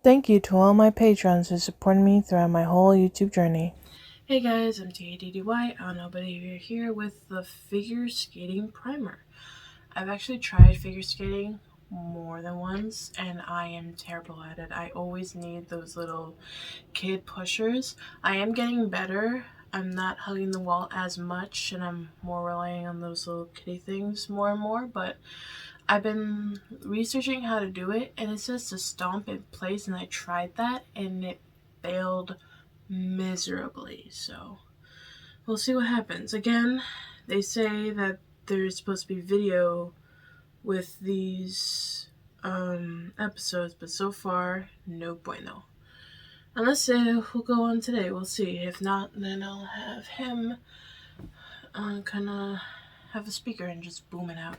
Thank you to all my patrons who supported me throughout my whole YouTube journey. Hey guys, M.A.D.D.Y. I don't know, but you're here with the figure skating primer. I've actually tried figure skating more than once, and I am terrible at it. I always need those little kid pushers. I am getting better. I'm not hugging the wall as much, and I'm more relying on those little kitty things more and more, but I've been researching how to do it, and it says to stomp in place, and I tried that, and it failed miserably. So we'll see what happens. Again, they say that there's supposed to be video with these episodes, but so far, no bueno. Unless it will go on today, we'll see. If not, then I'll have him kind of have a speaker and just boom it out.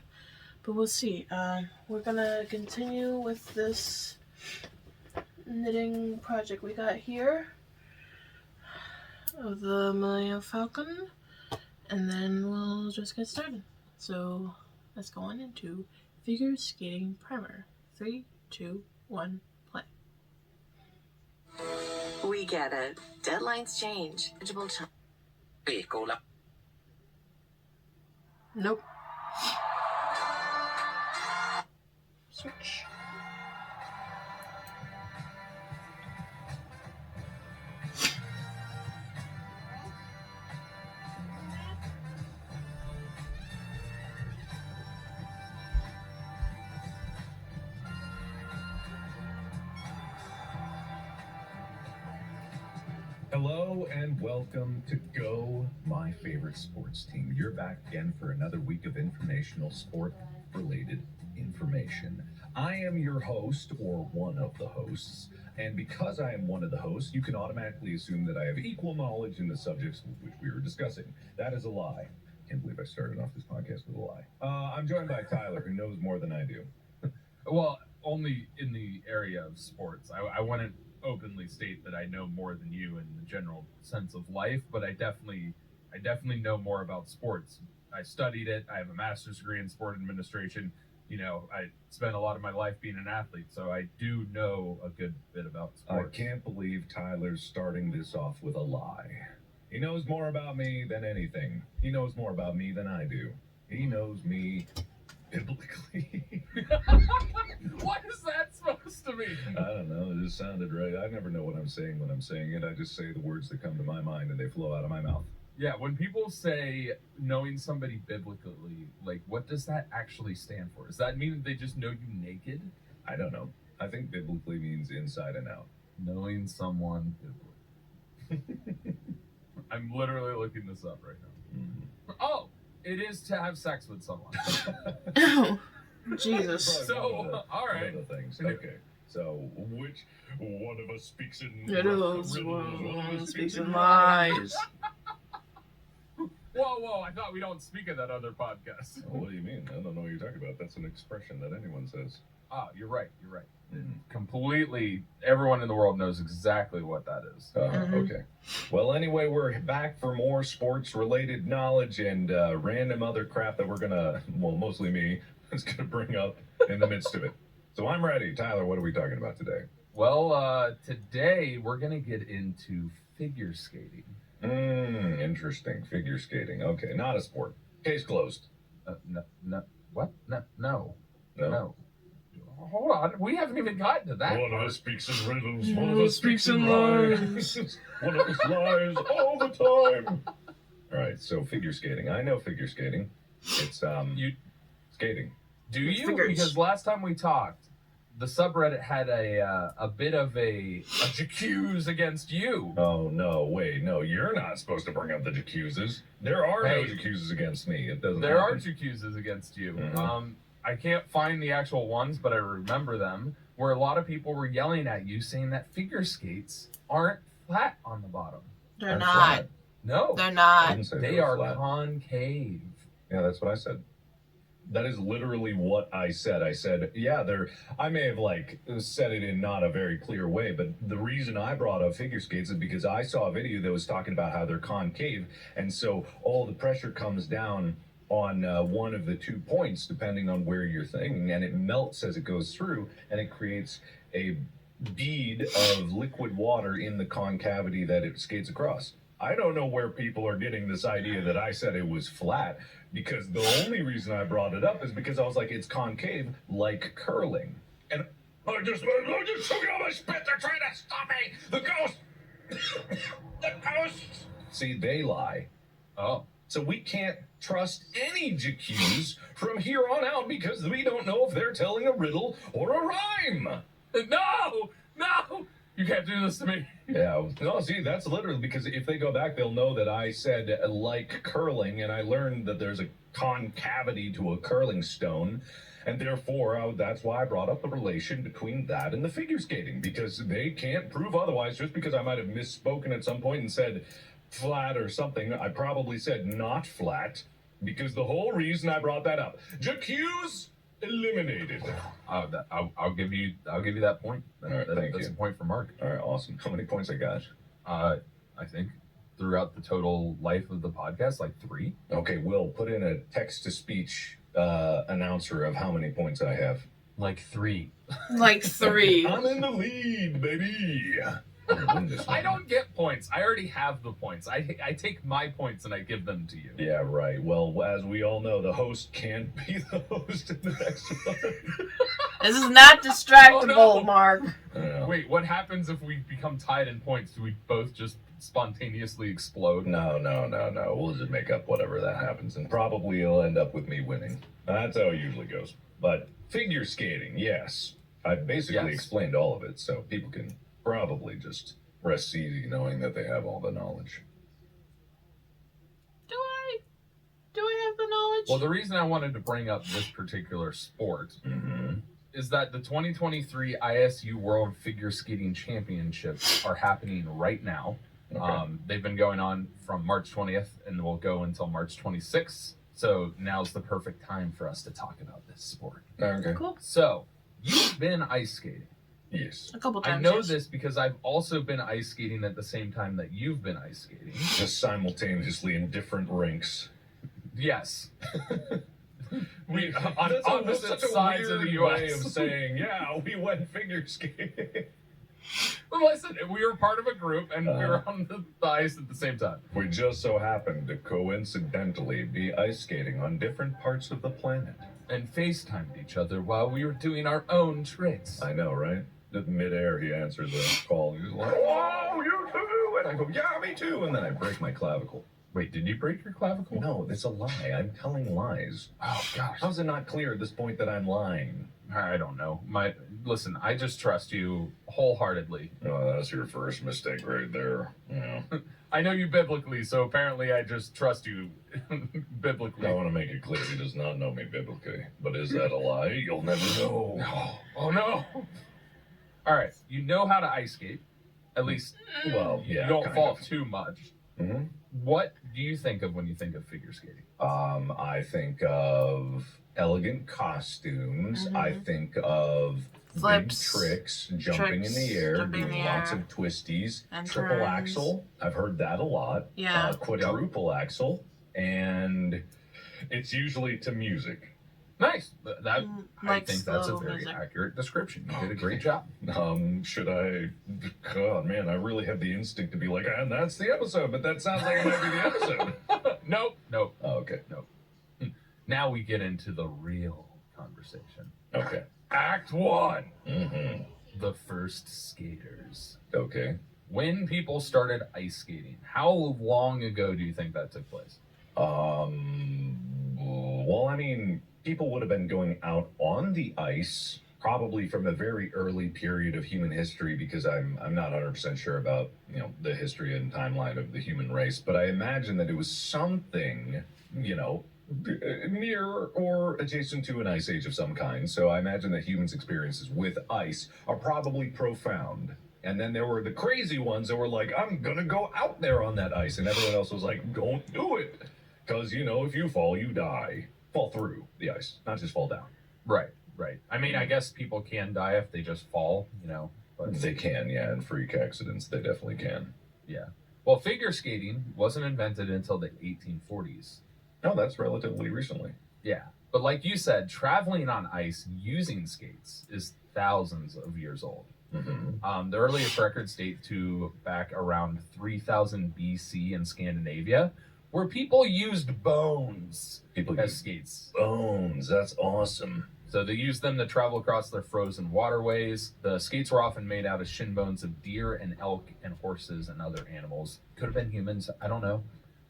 But we'll see. We're gonna continue with this knitting project we got here of the Millennium Falcon, and then we'll just get started. So let's go on into figure skating primer. 3, 2, 1, play. We get it. Deadlines change. Nope. Switch. Hello and welcome to Go, my favorite sports team. You're back again for another week of informational sport-related information. I am your host, or one of the hosts, and because I am one of the hosts, you can automatically assume that I have equal knowledge in the subjects which we were discussing. That is a lie. Can't believe I started off this podcast with a lie. I'm joined by Tyler, who knows more than I do. Well, only in the area of sports. I wouldn't openly state that I know more than you in the general sense of life, but I definitely know more about sports. I studied it. I have a master's degree in sport administration. You know, I spent a lot of my life being an athlete, so I do know a good bit about sports. I can't believe Tyler's starting this off with a lie. He knows more about me than anything. He knows more about me than I do. He knows me biblically. What is that supposed to mean? I don't know. It just sounded right. I never know what I'm saying when I'm saying it. I just say the words that come to my mind and they flow out of my mouth. Yeah, when people say knowing somebody biblically, like, what does that actually stand for? Does that mean that they just know you naked? I don't know. I think biblically means inside and out. Knowing someone biblically. I'm literally looking this up right now. Mm-hmm. Oh, it is to have sex with someone. Oh, Jesus. So, all right. One of the things. Okay. So, which one of us speaks in It is one speaks in lies. Whoa, I thought we don't speak of that other podcast. Oh, what do you mean? I don't know what you're talking about. That's an expression that anyone says. Ah, you're right. Mm-hmm. Completely, everyone in the world knows exactly what that is. Okay. Well, anyway, we're back for more sports-related knowledge and random other crap that we're gonna, well, mostly me, is gonna bring up in the midst of it. So I'm ready. Tyler, what are we talking about today? Well, today we're gonna get into figure skating. Interesting. Figure skating. Okay, not a sport. Case closed. No. What? No. No. Hold on. We haven't even gotten to that. One of us speaks in riddles. One of us speaks in lies. One of us lies all the time. All right, so figure skating. I know figure skating. It's skating. Do you? Figures. Because last time we talked, the subreddit had a bit of a jacuse against you. Oh no! Wait, no. You're not supposed to bring up the jacuzzes. There are no jacuzzes against me. It doesn't. There happen. are jacuzzes against you. Mm-hmm. I can't find the actual ones, but I remember them, where a lot of people were yelling at you, saying that figure skates aren't flat on the bottom. They're I'm not. flat. No, They're I not. didn't say they were are flat. concave. Yeah, that's what I said. That is literally what I said. I said, yeah, I may have said it in not a very clear way, but the reason I brought up figure skates is because I saw a video that was talking about how they're concave, and so all the pressure comes down on one of the 2 points, depending on where you're thinking, and it melts as it goes through, and it creates a bead of liquid water in the concavity that it skates across. I don't know where people are getting this idea that I said it was flat, because the only reason I brought it up is because I was like, it's concave like curling. And I'm just choking on my spit. They're trying to stop me. The ghost. The ghosts. See, they lie. Oh. So we can't trust any GQs from here on out because we don't know if they're telling a riddle or a rhyme. No! No! You can't do this to me. Yeah, no, see, that's literally because if they go back, they'll know that I said like curling, and I learned that there's a concavity to a curling stone, and therefore that's why I brought up the relation between that and the figure skating, because they can't prove otherwise. Just because I might have misspoken at some point and said flat or something, I probably said not flat, because the whole reason I brought that up. JQs eliminated. I'll give you that point. All right, thank that's you. a point for Mark. All right, awesome. How many points I got? I think throughout the total life of the podcast, like 3. Okay, Will, put in a text-to-speech announcer of how many points I have. Like 3. Like 3. I'm in the lead, baby. I don't get points. I already have the points. I take my points and I give them to you. Yeah, right. Well, as we all know, the host can't be the host in the next one. This is not distractible, Oh, no. Mark. Wait, what happens if we become tied in points? Do we both just spontaneously explode? No. We'll just make up whatever that happens, and probably it'll end up with me winning. That's how it usually goes. But figure skating, yes. I basically explained all of it, so people can probably just rest easy knowing that they have all the knowledge. Do I have the knowledge? Well, the reason I wanted to bring up this particular sport is that the 2023 ISU World Figure Skating Championships are happening right now. Okay. They've been going on from March 20th and will go until March 26th. So now's the perfect time for us to talk about this sport. Okay. Cool. So you've been ice skating. Yes. A couple times. I know yes. this because I've also been ice skating at the same time that you've been ice skating. Just simultaneously in different rinks. Yes. We on That's opposite such a sides weird of the way U.S. of saying, yeah, we went figure skating. Well, listen, we were part of a group and we were on the ice at the same time. We just so happened to coincidentally be ice skating on different parts of the planet. And FaceTimed each other while we were doing our own tricks. I know, right? At midair, he answered the call. He was like, "Whoa, you too!" And I go, "Yeah, me too." And then I break my clavicle. Wait, did you break your clavicle? No, it's a lie. I'm telling lies. Oh, gosh. How's it not clear at this point that I'm lying? I don't know. Listen, I just trust you wholeheartedly. Oh, that's your first mistake right there. Yeah. I know you biblically, so apparently I just trust you biblically. I want to make it clear he does not know me biblically. But is that a lie? You'll never know. No. Oh, no. All right. You know how to ice skate. At least Well, yeah. you don't kind fall of. too much. Mm-hmm. What do you think of when you think of figure skating? I think of elegant costumes. I think of Flips, big tricks, jumping in the air, jumping in doing the lots air, of twisties, and triple turns. axle. I've heard that a lot. Yeah. Quadruple axle, and it's usually to music. Nice. I like think that's a slow very music. accurate description. You did a great job. Should I? God, man, I really have the instinct to be like, and that's the episode, but that sounds like it might be the episode. Nope. Oh, okay. Now we get into the real conversation. Okay. Act 1. Mm-hmm. The first skaters. Okay. When people started ice skating, how long ago do you think that took place? Well, I mean, people would have been going out on the ice probably from a very early period of human history, because I'm not 100% sure about, the history and timeline of the human race, but I imagine that it was something, near or adjacent to an ice age of some kind. So I imagine that humans' experiences with ice are probably profound. And then there were the crazy ones that were like, I'm gonna go out there on that ice. And everyone else was like, don't do it. Because, if you fall, you die. Fall through the ice, not just fall down. Right. I mean, I guess people can die if they just fall, But They can, yeah, in freak accidents, they definitely can. yeah. Well, figure skating wasn't invented until the 1840s. No, that's relatively recently. Yeah. But like you said, traveling on ice using skates is thousands of years old. The earliest records date to back around 3000 BC in Scandinavia, where people used bones as skates. Bones, that's awesome. So they used them to travel across their frozen waterways. The skates were often made out of shin bones of deer and elk and horses and other animals. Could have been humans, I don't know.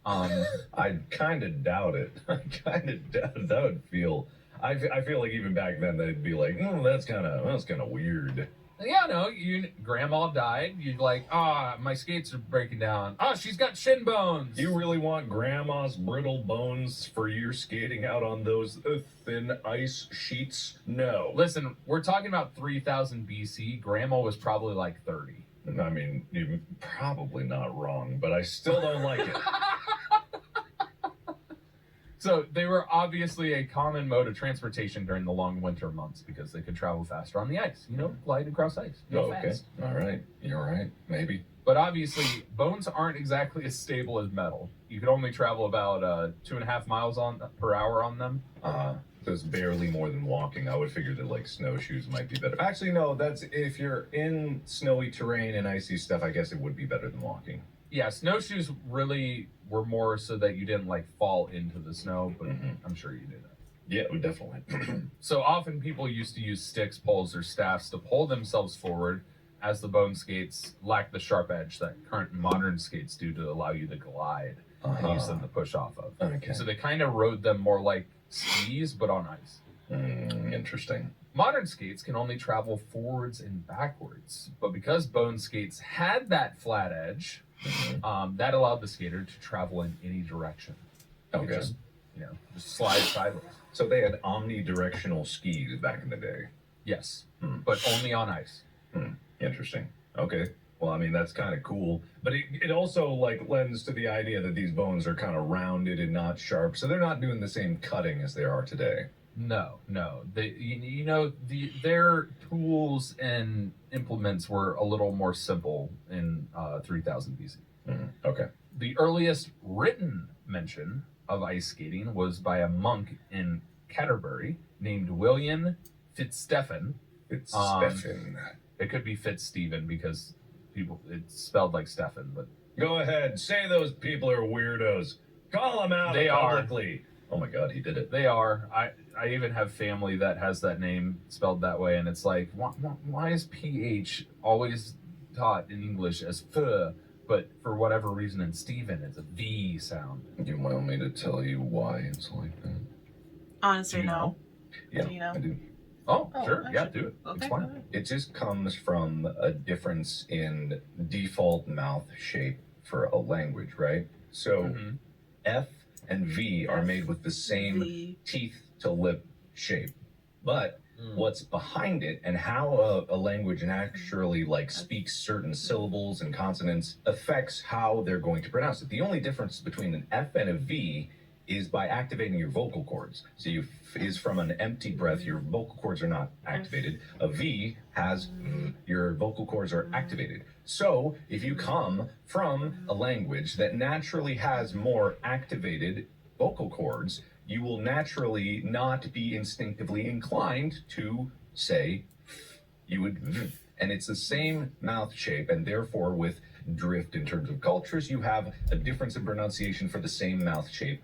I kind of doubt it. I kind of doubt that would feel. I feel like even back then they'd be like, that's kind of weird. Yeah, no, grandma died. You're like, my skates are breaking down. She's got shin bones. You really want grandma's brittle bones for your skating out on those thin ice sheets? No. Listen, we're talking about 3000 BC. Grandma was probably like 30. I mean, you're probably not wrong, but I still don't like it. So they were obviously a common mode of transportation during the long winter months because they could travel faster on the ice. Glide across ice. Okay. All right. You're right. Maybe. But obviously, bones aren't exactly as stable as metal. You could only travel about 2.5 miles per hour on them. That's barely more than walking. I would figure that like snowshoes might be better. Actually, no. That's if you're in snowy terrain and icy stuff. I guess it would be better than walking. Yeah, snowshoes really were more so that you didn't like fall into the snow, but I'm sure you did that. Yeah, definitely. So often people used to use sticks, poles, or staffs to pull themselves forward, as the bone skates lack the sharp edge that current modern skates do to allow you to glide and use them to push off of. Okay. So they kind of rode them more like skis, but on ice. Interesting. Modern skates can only travel forwards and backwards, but because bone skates had that flat edge, that allowed the skater to travel in any direction. Okay. Just slide sideways. So they had omnidirectional skis back in the day. Yes, but only on ice. Interesting. Okay. Well, I mean, that's kind of cool. But it also, like, lends to the idea that these bones are kind of rounded and not sharp. So they're not doing the same cutting as they are today. No. Their tools and implements were a little more simple in 3000 BC. Okay. The earliest written mention of ice skating was by a monk in Canterbury named William Fitzstephen. It could be Fitzstephen because it's spelled like Stephen, but go ahead, say those people are weirdos. Call them out publicly. Oh my God, he did it. They are. I even have family that has that name spelled that way, and it's like, why is PH always taught in English as F, but for whatever reason in Stephen it's a V sound? You want me to tell you why it's like that? Honestly, no. Yeah, Do you know? I do. Oh, sure. Yeah, do it. Okay, Explain. It just comes from a difference in default mouth shape for a language, right? So F and V are made with the same teeth to lip shape. But what's behind it and how a language naturally like speaks certain syllables and consonants affects how they're going to pronounce it. The only difference between an F and a V is by activating your vocal cords. So is from an empty breath, your vocal cords are not activated. A V has your vocal cords are activated. So if you come from a language that naturally has more activated vocal cords, you will naturally not be instinctively inclined to say you would and it's the same mouth shape, and therefore with drift in terms of cultures, you have a difference in pronunciation for the same mouth shape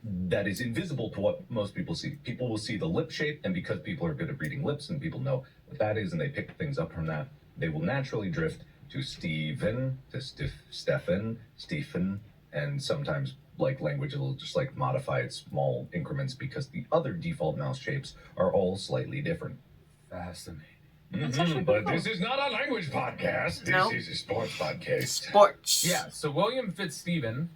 that is invisible to what most people see. People will see the lip shape, and because people are good at reading lips and people know what that is and they pick things up from that, they will naturally drift to Stephen, to Stephen, and sometimes like language will just like modify its small increments because the other default mouth shapes are all slightly different. Fascinating. But this is not a language podcast. This is a sports podcast. Sports. Yeah, so William Fitzstephen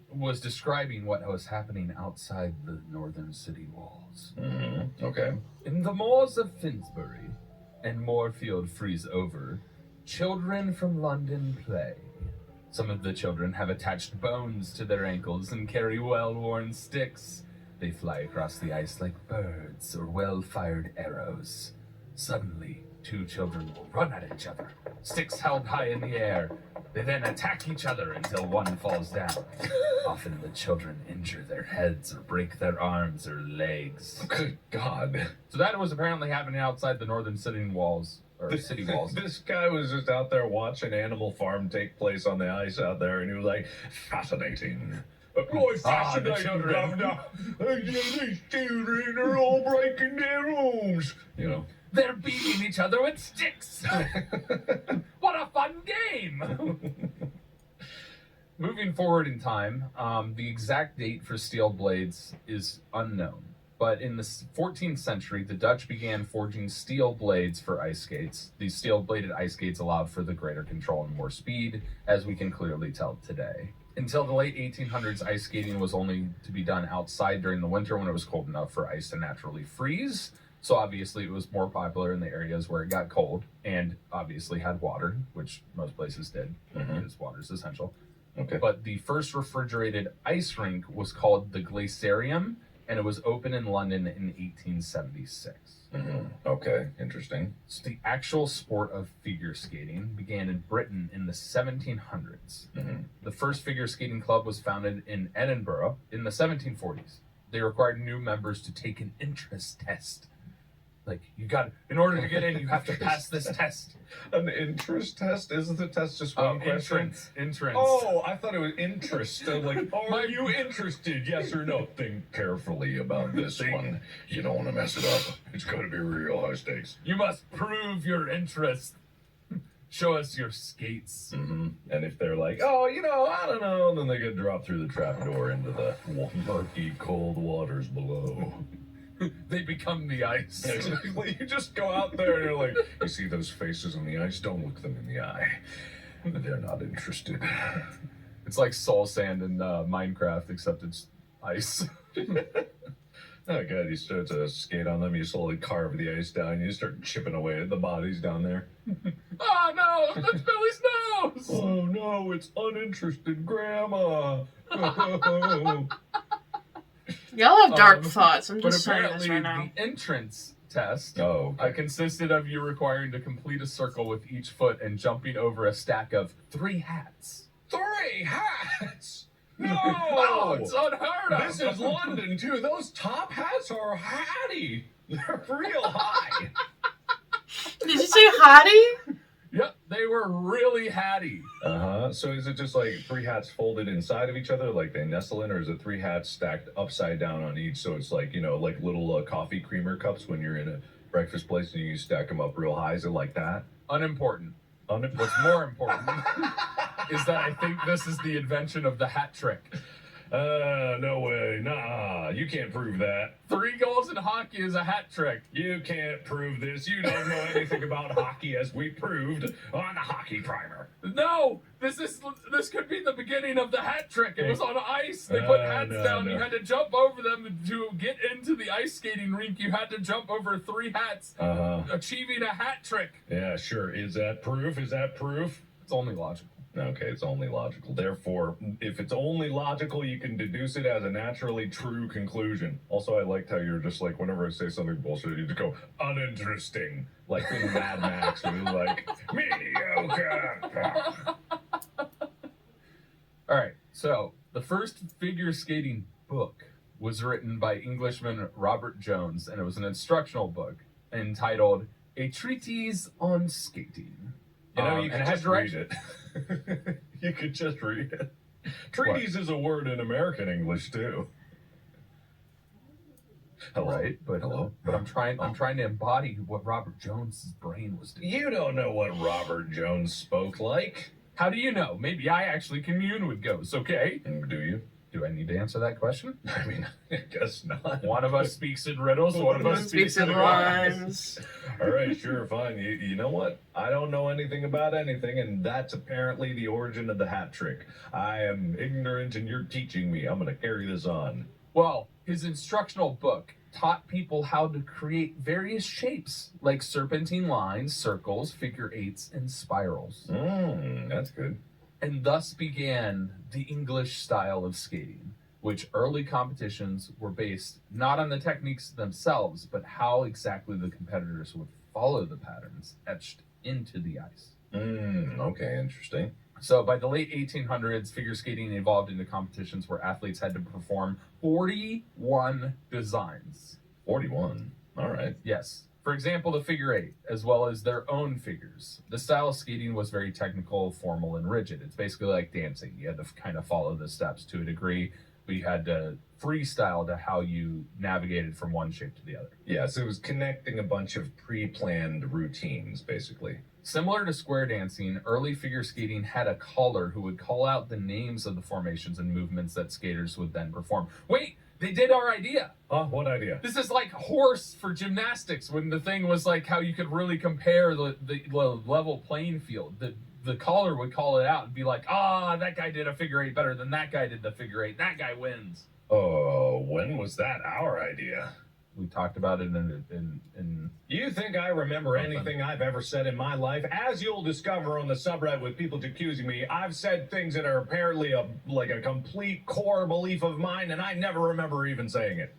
was describing what was happening outside the northern city walls. Okay. In the moors of Finsbury and Moorfield freeze over, children from London play. Some of the children have attached bones to their ankles and carry well-worn sticks. They fly across the ice like birds or well-fired arrows. Suddenly, two children will run at each other, sticks held high in the air. They then attack each other until one falls down. Often the children injure their heads or break their arms or legs. Good God. So that was apparently happening outside the northern city walls or city walls. This guy was just out there watching Animal Farm take place on the ice out there, and he was like, fascinating. Boy, fascinating, Governor. These children are all breaking their rooms. You know. They're beating each other with sticks. What a fun game. Moving forward in time, the exact date for steel blades is unknown. But in the 14th century, the Dutch began forging steel blades for ice skates. These steel-bladed ice skates allowed for the greater control and more speed, as we can clearly tell today. Until the late 1800s, ice skating was only to be done outside during the winter when it was cold enough for ice to naturally freeze. So obviously it was more popular in the areas where it got cold and obviously had water, which most places did, because water is essential. Okay. But the first refrigerated ice rink was called the Glaciarium, and it was opened in London in 1876. Okay, interesting. So the actual sport of figure skating began in Britain in the 1700s. The first figure skating club was founded in Edinburgh in the 1740s. They required new members to take an interest test. Like, in order to get in, you have to pass this test. An interest test? Isn't the test just one question? Entrance. Oh, I thought it was interest. Like, are you interested? Yes or no? Think carefully about this one. You don't want to mess it up. It's going to be real high stakes. You must prove your interest. Show us your skates. And if they're like, oh, I don't know, then they get dropped through the trapdoor into the murky, cold waters below. They become the ice. You just go out there and you're like, you see those faces on the ice? Don't look them in the eye. They're not interested. It's like soul sand in Minecraft, except it's ice. Oh, God, you start to skate on them, you slowly carve the ice down, you start chipping away at the bodies down there. Oh, no, that's Billy's nose! Oh, no, it's uninterested Grandma. Y'all have dark thoughts. I'm just saying apparently this right now. the entrance test okay. consisted of you requiring to complete a circle with each foot and jumping over a stack of 3 hats. 3 hats? No! Oh, it's unheard of! This is London, too. Those top hats are hatty. They're real high. Did you say hottie? Yep, they were really hatty. So is it just like 3 hats folded inside of each other, like they nestle in, or is it 3 hats stacked upside down on each? So it's like, like little coffee creamer cups when you're in a breakfast place and you stack them up real high. Is it like that? Unimportant. What's more important is that I think this is the invention of the hat trick. No way. Nah, you can't prove that. 3 goals in hockey is a hat trick. You can't prove this. You don't know anything about hockey, as we proved on the hockey primer. No, this could be the beginning of the hat trick. It was on ice. They put hats down. No. You had to jump over them to get into the ice skating rink. You had to jump over 3 hats, achieving a hat trick. Yeah, sure. Is that proof? It's only logical. Okay, it's only logical. Therefore, if it's only logical, you can deduce it as a naturally true conclusion. Also, I liked how you're just like, whenever I say something bullshit, you just go, uninteresting. Like in Mad Max, where you're like, mediocre. All right, so the first figure skating book was written by Englishman Robert Jones, and it was an instructional book entitled A Treatise on Skating. You can just read it. You could just read it. Treatise is a word in American English too. Hello. Right, but I'm trying to embody what Robert Jones's brain was doing. You don't know what Robert Jones spoke like. How do you know? Maybe I actually commune with ghosts, okay? Do you? Do I need to answer that question? I mean, I guess not. One of us speaks in riddles, one of us speaks in rhymes. All right, sure, fine. You know what? I don't know anything about anything, and that's apparently the origin of the hat trick. I am ignorant, and you're teaching me. I'm going to carry this on. Well, his instructional book taught people how to create various shapes, like serpentine lines, circles, figure eights, and spirals. That's good. And thus began the English style of skating, which early competitions were based not on the techniques themselves, but how exactly the competitors would follow the patterns etched into the ice. Okay, interesting. So by the late 1800s, figure skating evolved into competitions where athletes had to perform 41 designs. 41? All right. Yes. For example, the figure eight, as well as their own figures. The style of skating was very technical, formal, and rigid. It's basically like dancing. You had to kind of follow the steps to a degree, but you had to freestyle to how you navigated from one shape to the other. Yeah, so it was connecting a bunch of pre-planned routines, basically. Similar to square dancing, early figure skating had a caller who would call out the names of the formations and movements that skaters would then perform. Wait, they did our idea. What idea? This is like horse for gymnastics, when the thing was like how you could really compare the level playing field. The caller would call it out and be like, that guy did a figure eight better than that guy did the figure eight. That guy wins. Oh, when was that our idea? We talked about it in You think I remember anything I've ever said in my life? As you'll discover on the subreddit with people accusing me, I've said things that are apparently a complete core belief of mine, and I never remember even saying it.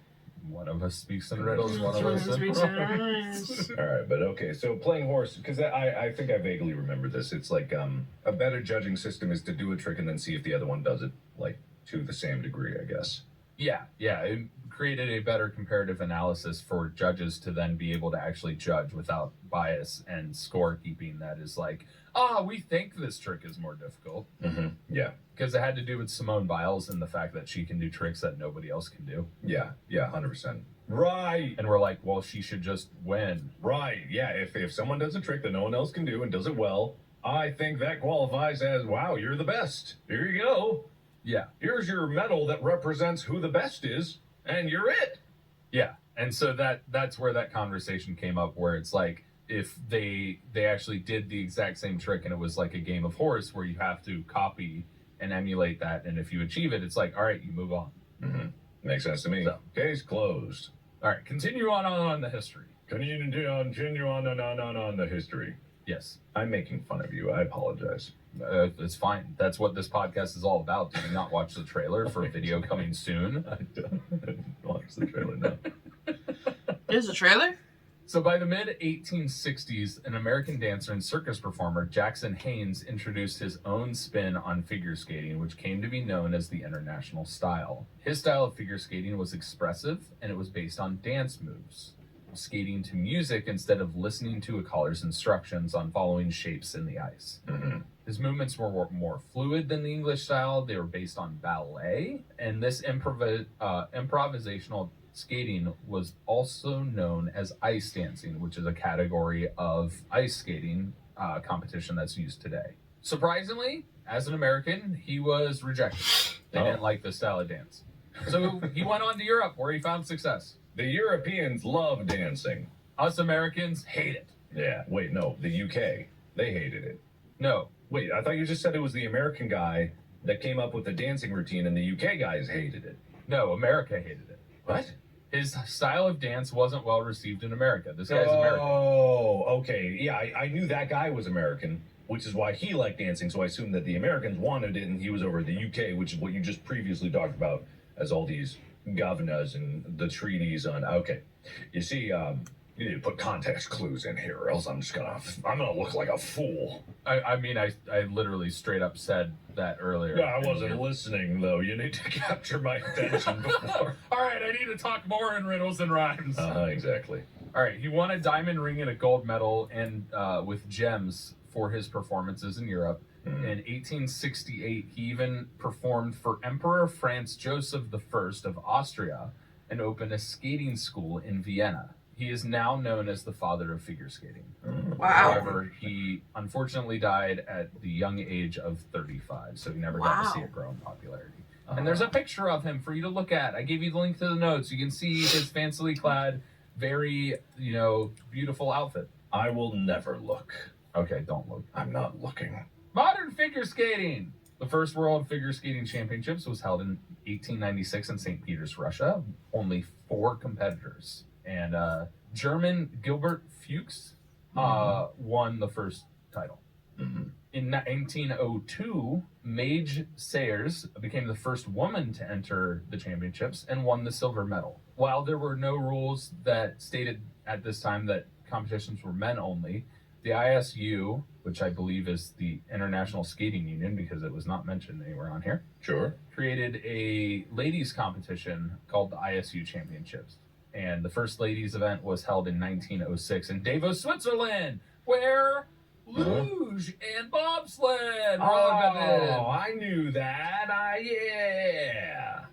One of us speaks in riddles, one of us speaks in rhymes. All right, but okay, so playing horse, because I think I vaguely remember this. It's like a better judging system is to do a trick and then see if the other one does it, like, to the same degree, I guess. Yeah. It created a better comparative analysis for judges to then be able to actually judge without bias and scorekeeping that is like, we think this trick is more difficult. Mm-hmm. Yeah. Because it had to do with Simone Biles and the fact that she can do tricks that nobody else can do. Yeah, 100%. Right. And we're like, well, she should just win. Right, yeah, if someone does a trick that no one else can do and does it well, I think that qualifies as, wow, you're the best. Here you go. Yeah. Here's your medal that represents who the best is, and you're it. Yeah. And so that's where that conversation came up, where it's like, if they actually did the exact same trick and it was like a game of horse where you have to copy and emulate that, and if you achieve it, it's like, all right, you move on. Mm-hmm. Makes sense to me. So, case closed. All right, continue on the history. Continue on the history. Yes. I'm making fun of you. I apologize. It's fine. That's what this podcast is all about. Did you not watch the trailer for a video coming soon? I didn't watch the trailer, no. There's a trailer? So by the mid-1860s, an American dancer and circus performer, Jackson Haynes, introduced his own spin on figure skating, which came to be known as the international style. His style of figure skating was expressive, and it was based on dance moves, skating to music instead of listening to a caller's instructions on following shapes in the ice. Mm-hmm. His movements were more fluid than the English style. They were based on ballet, and this improvisational skating was also known as ice dancing, which is a category of ice skating competition that's used today. Surprisingly, as an American, he was rejected. They didn't like the style of dance. So he went on to Europe, where he found success. The Europeans love dancing. Us Americans hate it. Yeah, wait, no, the UK. They hated it. No. Wait, I thought you just said it was the American guy that came up with the dancing routine and the UK guys hated it. No, America hated it. What? His style of dance wasn't well received in America. This guy's American. Oh, okay. Yeah, I knew that guy was American, which is why he liked dancing, so I assumed that the Americans wanted it and he was over in the UK, which is what you just previously talked about as all these governors and the treaties on. Okay. You see, you need to put context clues in here, or else I'm gonna look like a fool. I mean, I literally straight up said that earlier. No, I wasn't listening, though. You need to capture my attention before. All right, I need to talk more in riddles and rhymes. Exactly. All right, he won a diamond ring and a gold medal and with gems for his performances in Europe. Mm-hmm. In 1868, he even performed for Emperor Franz Joseph I of Austria and opened a skating school in Vienna. He is now known as the father of figure skating. Wow. However, he unfortunately died at the young age of 35, so he never got to see it grow in popularity. And there's a picture of him for you to look at. I gave you the link to the notes. You can see his fancily clad, very, beautiful outfit. I will never look. Okay, don't look. I'm not looking. Modern figure skating. The first World Figure Skating Championships was held in 1896 in St. Peters, Russia. Only 4 competitors. And German Gilbert Fuchs won the first title. Mm-hmm. In 1902, Madge Sayers became the first woman to enter the championships and won the silver medal. While there were no rules that stated at this time that competitions were men only, the ISU, which I believe is the International Skating Union because it was not mentioned anywhere on here, Sure. created a ladies competition called the ISU Championships. And the first ladies event was held in 1906 in Davos, Switzerland, where luge and bobsled were all invented. Oh, I knew that. Yeah.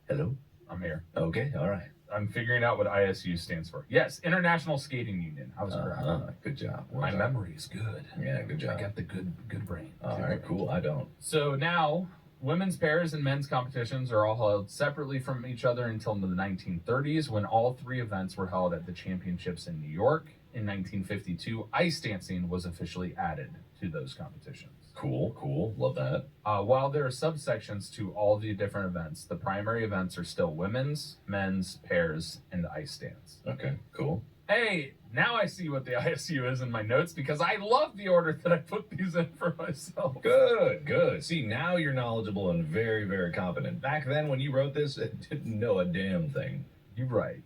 Hello? I'm here. Okay, all right. I'm figuring out what ISU stands for. Yes, International Skating Union. I was correct. Good job. My memory is good. Yeah, good job. I got the good brain. All right, cool. I don't. So now, women's pairs and men's competitions are all held separately from each other until the 1930s, when all three events were held at the championships in New York. In 1952, ice dancing was officially added to those competitions. Cool. Love that. While there are subsections to all the different events, the primary events are still women's, men's, pairs, and ice dance. Okay, cool. Hey, now I see what the ISU is in my notes because I love the order that I put these in for myself. Good. See, now you're knowledgeable and very, very competent. Back then when you wrote this, I didn't know a damn thing. You're right.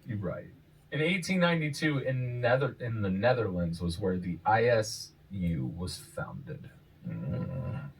In 1892, in the Netherlands was where the ISU was founded.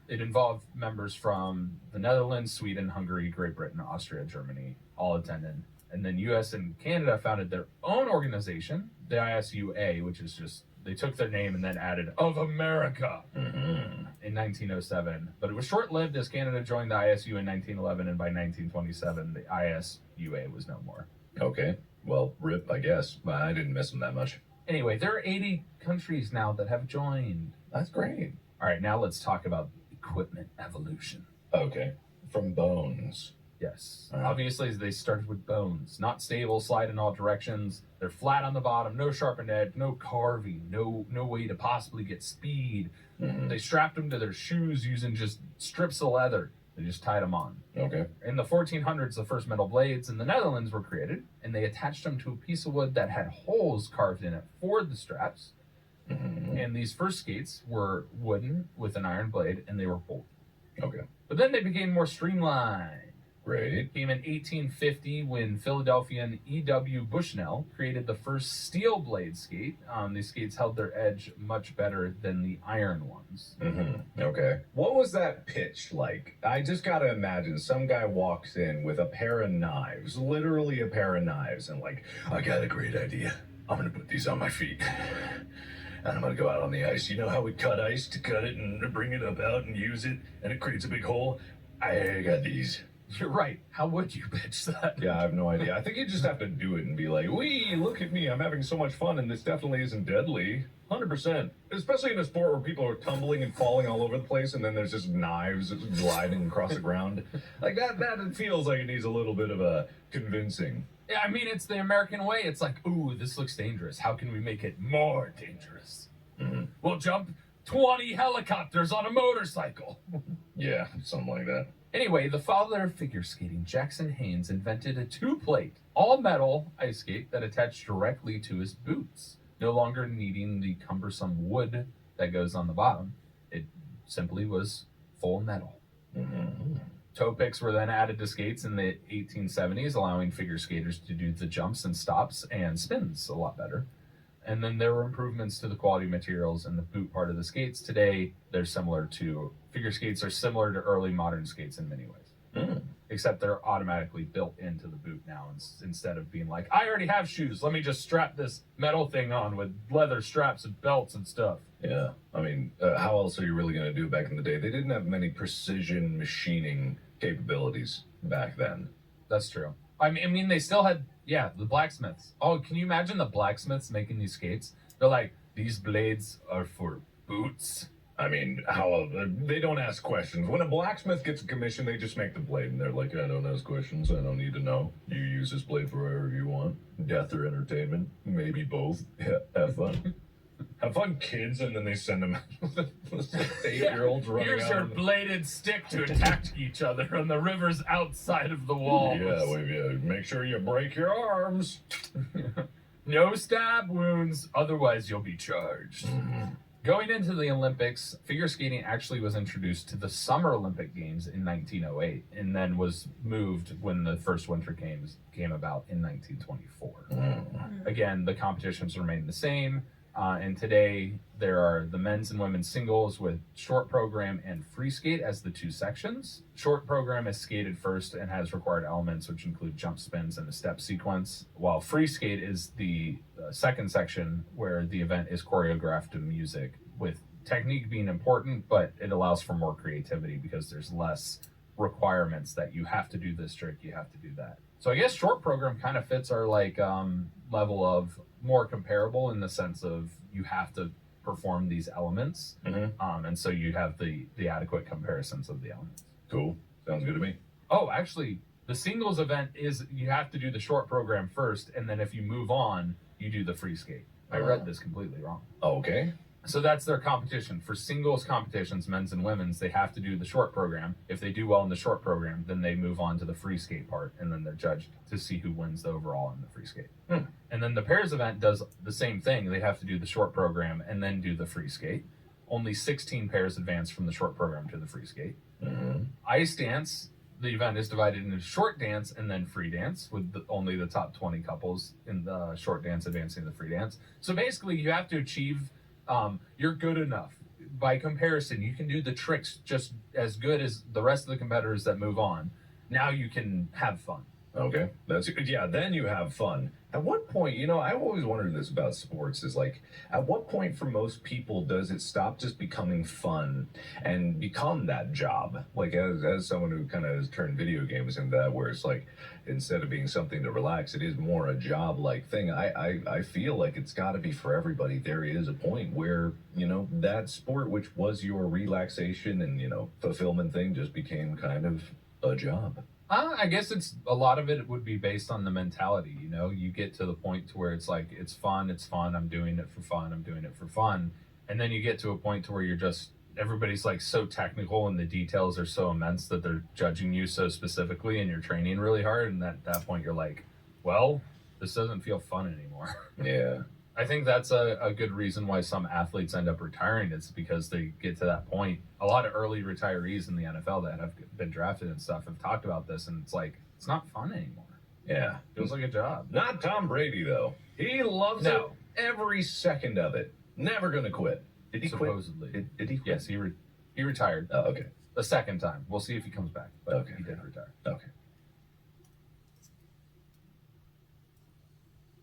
It involved members from the Netherlands, Sweden, Hungary, Great Britain, Austria, Germany, all attended. And then US and Canada founded their own organization, the ISUA, which is just, they took their name and then added of America in 1907. But it was short-lived as Canada joined the ISU in 1911, and by 1927, the ISUA was no more. Okay, well, rip, I guess. I didn't miss them that much. Anyway, there are 80 countries now that have joined. That's great. All right, now let's talk about equipment evolution. Okay, from bones. Yes. Obviously, they started with bones. Not stable, slide in all directions. They're flat on the bottom, no sharpened edge, no carving, no way to possibly get speed. They strapped them to their shoes using just strips of leather. They just tied them on. Okay. In the 1400s, the first metal blades in the Netherlands were created, and they attached them to a piece of wood that had holes carved in it for the straps. And these first skates were wooden with an iron blade, and they were bolted. Okay. But then they became more streamlined. Great. It came in 1850 when Philadelphian E.W. Bushnell created the first steel blade skate. These skates held their edge much better than the iron ones. Okay. What was that pitch like? I just gotta imagine some guy walks in with a pair of knives, literally a pair of knives, and like, I got a great idea. I'm gonna put these on my feet. And I'm gonna go out on the ice. You know how we cut ice to cut it and bring it up out and use it, and it creates a big hole? I got these. You're right. How would you pitch that? Yeah, I have no idea. I think you just have to do it and be like, wee, look at me. I'm having so much fun, and this definitely isn't deadly. 100%. Especially in a sport where people are tumbling and falling all over the place, and then there's just knives gliding across the ground. Like, that it feels like it needs a little bit of a convincing. Yeah, I mean, it's the American way. It's like, ooh, this looks dangerous. How can we make it more dangerous? We'll jump 20 helicopters on a motorcycle. Yeah, something like that. Anyway, the father of figure skating, Jackson Haynes, invented a two-plate, all-metal ice skate that attached directly to his boots, no longer needing the cumbersome wood that goes on the bottom. It simply was full metal. Toe picks were then added to skates in the 1870s, allowing figure skaters to do the jumps and stops and spins a lot better. And then there were improvements to the quality materials and the boot part of the skates. Today, figure skates are similar to early modern skates in many ways. Except they're automatically built into the boot now instead of being like, I already have shoes, let me just strap this metal thing on with leather straps and belts and stuff. Yeah, I mean, how else are you really going to do it back in the day? They didn't have many precision machining capabilities back then. That's true. I mean, they still had, the blacksmiths. Oh, can you imagine the blacksmiths making these skates? They're like, these blades are for boots. I mean, they don't ask questions. When a blacksmith gets a commission, they just make the blade, and they're like, I don't ask questions, I don't need to know. You use this blade for whatever you want. Death or entertainment, maybe both. Yeah, have fun. Have fun, kids, and then they send them 8-year-olds running Here's out. your bladed stick to attack each other on the rivers outside of the walls. Yeah, make sure you break your arms. No stab wounds, otherwise you'll be charged. Going into the Olympics, figure skating actually was introduced to the Summer Olympic Games in 1908, and then was moved when the first Winter Games came about in 1924. Again, the competitions remained the same. And today there are the men's and women's singles with short program and free skate as the two sections. Short program is skated first and has required elements, which include jump spins and a step sequence, while free skate is the second section where the event is choreographed to music, with technique being important, but it allows for more creativity because there's less requirements that you have to do this trick, you have to do that. So I guess short program kind of fits our level of more comparable in the sense of you have to perform these elements, and so you have the adequate comparisons of the elements. Cool. Sounds good to me. Oh, actually, the singles event is you have to do the short program first, and then if you move on, you do the free skate. I read this completely wrong. Okay. So that's their competition. For singles competitions, men's and women's, they have to do the short program. If they do well in the short program, then they move on to the free skate part, and then they're judged to see who wins the overall in the free skate. And then the pairs event does the same thing. They have to do the short program and then do the free skate. Only 16 pairs advance from the short program to the free skate. Ice dance, the event is divided into short dance and then free dance, with only the top 20 couples in the short dance advancing to the free dance. So basically, you have to achieve... you're good enough. By comparison, you can do the tricks just as good as the rest of the competitors that move on. Now you can have fun. Okay, that's good. Yeah, then you have fun. At what point, I've always wondered this about sports, is like, at what point for most people does it stop just becoming fun and become that job? Like, as someone who kind of has turned video games into that, where it's like, instead of being something to relax, it is more a job-like thing. I feel like it's got to be for everybody. There is a point where, that sport, which was your relaxation and, fulfillment thing, just became kind of a job. I guess it's a lot of it would be based on the mentality. You get to the point to where it's like, it's fun, I'm doing it for fun. And then you get to a point to where you're just, everybody's like so technical and the details are so immense that they're judging you so specifically and you're training really hard. And at that point you're like, well, this doesn't feel fun anymore. Yeah. I think that's a good reason why some athletes end up retiring. It's because they get to that point. A lot of early retirees in the NFL that have been drafted and stuff have talked about this, and it's like, it's not fun anymore. Yeah. Feels like a job. Not Tom Brady, though. He loves it every second of it. Never going to quit. Did he Supposedly. quit? Did he quit? Yes, he retired. Oh, okay. The second time. We'll see if he comes back. But okay. He did retire. Okay.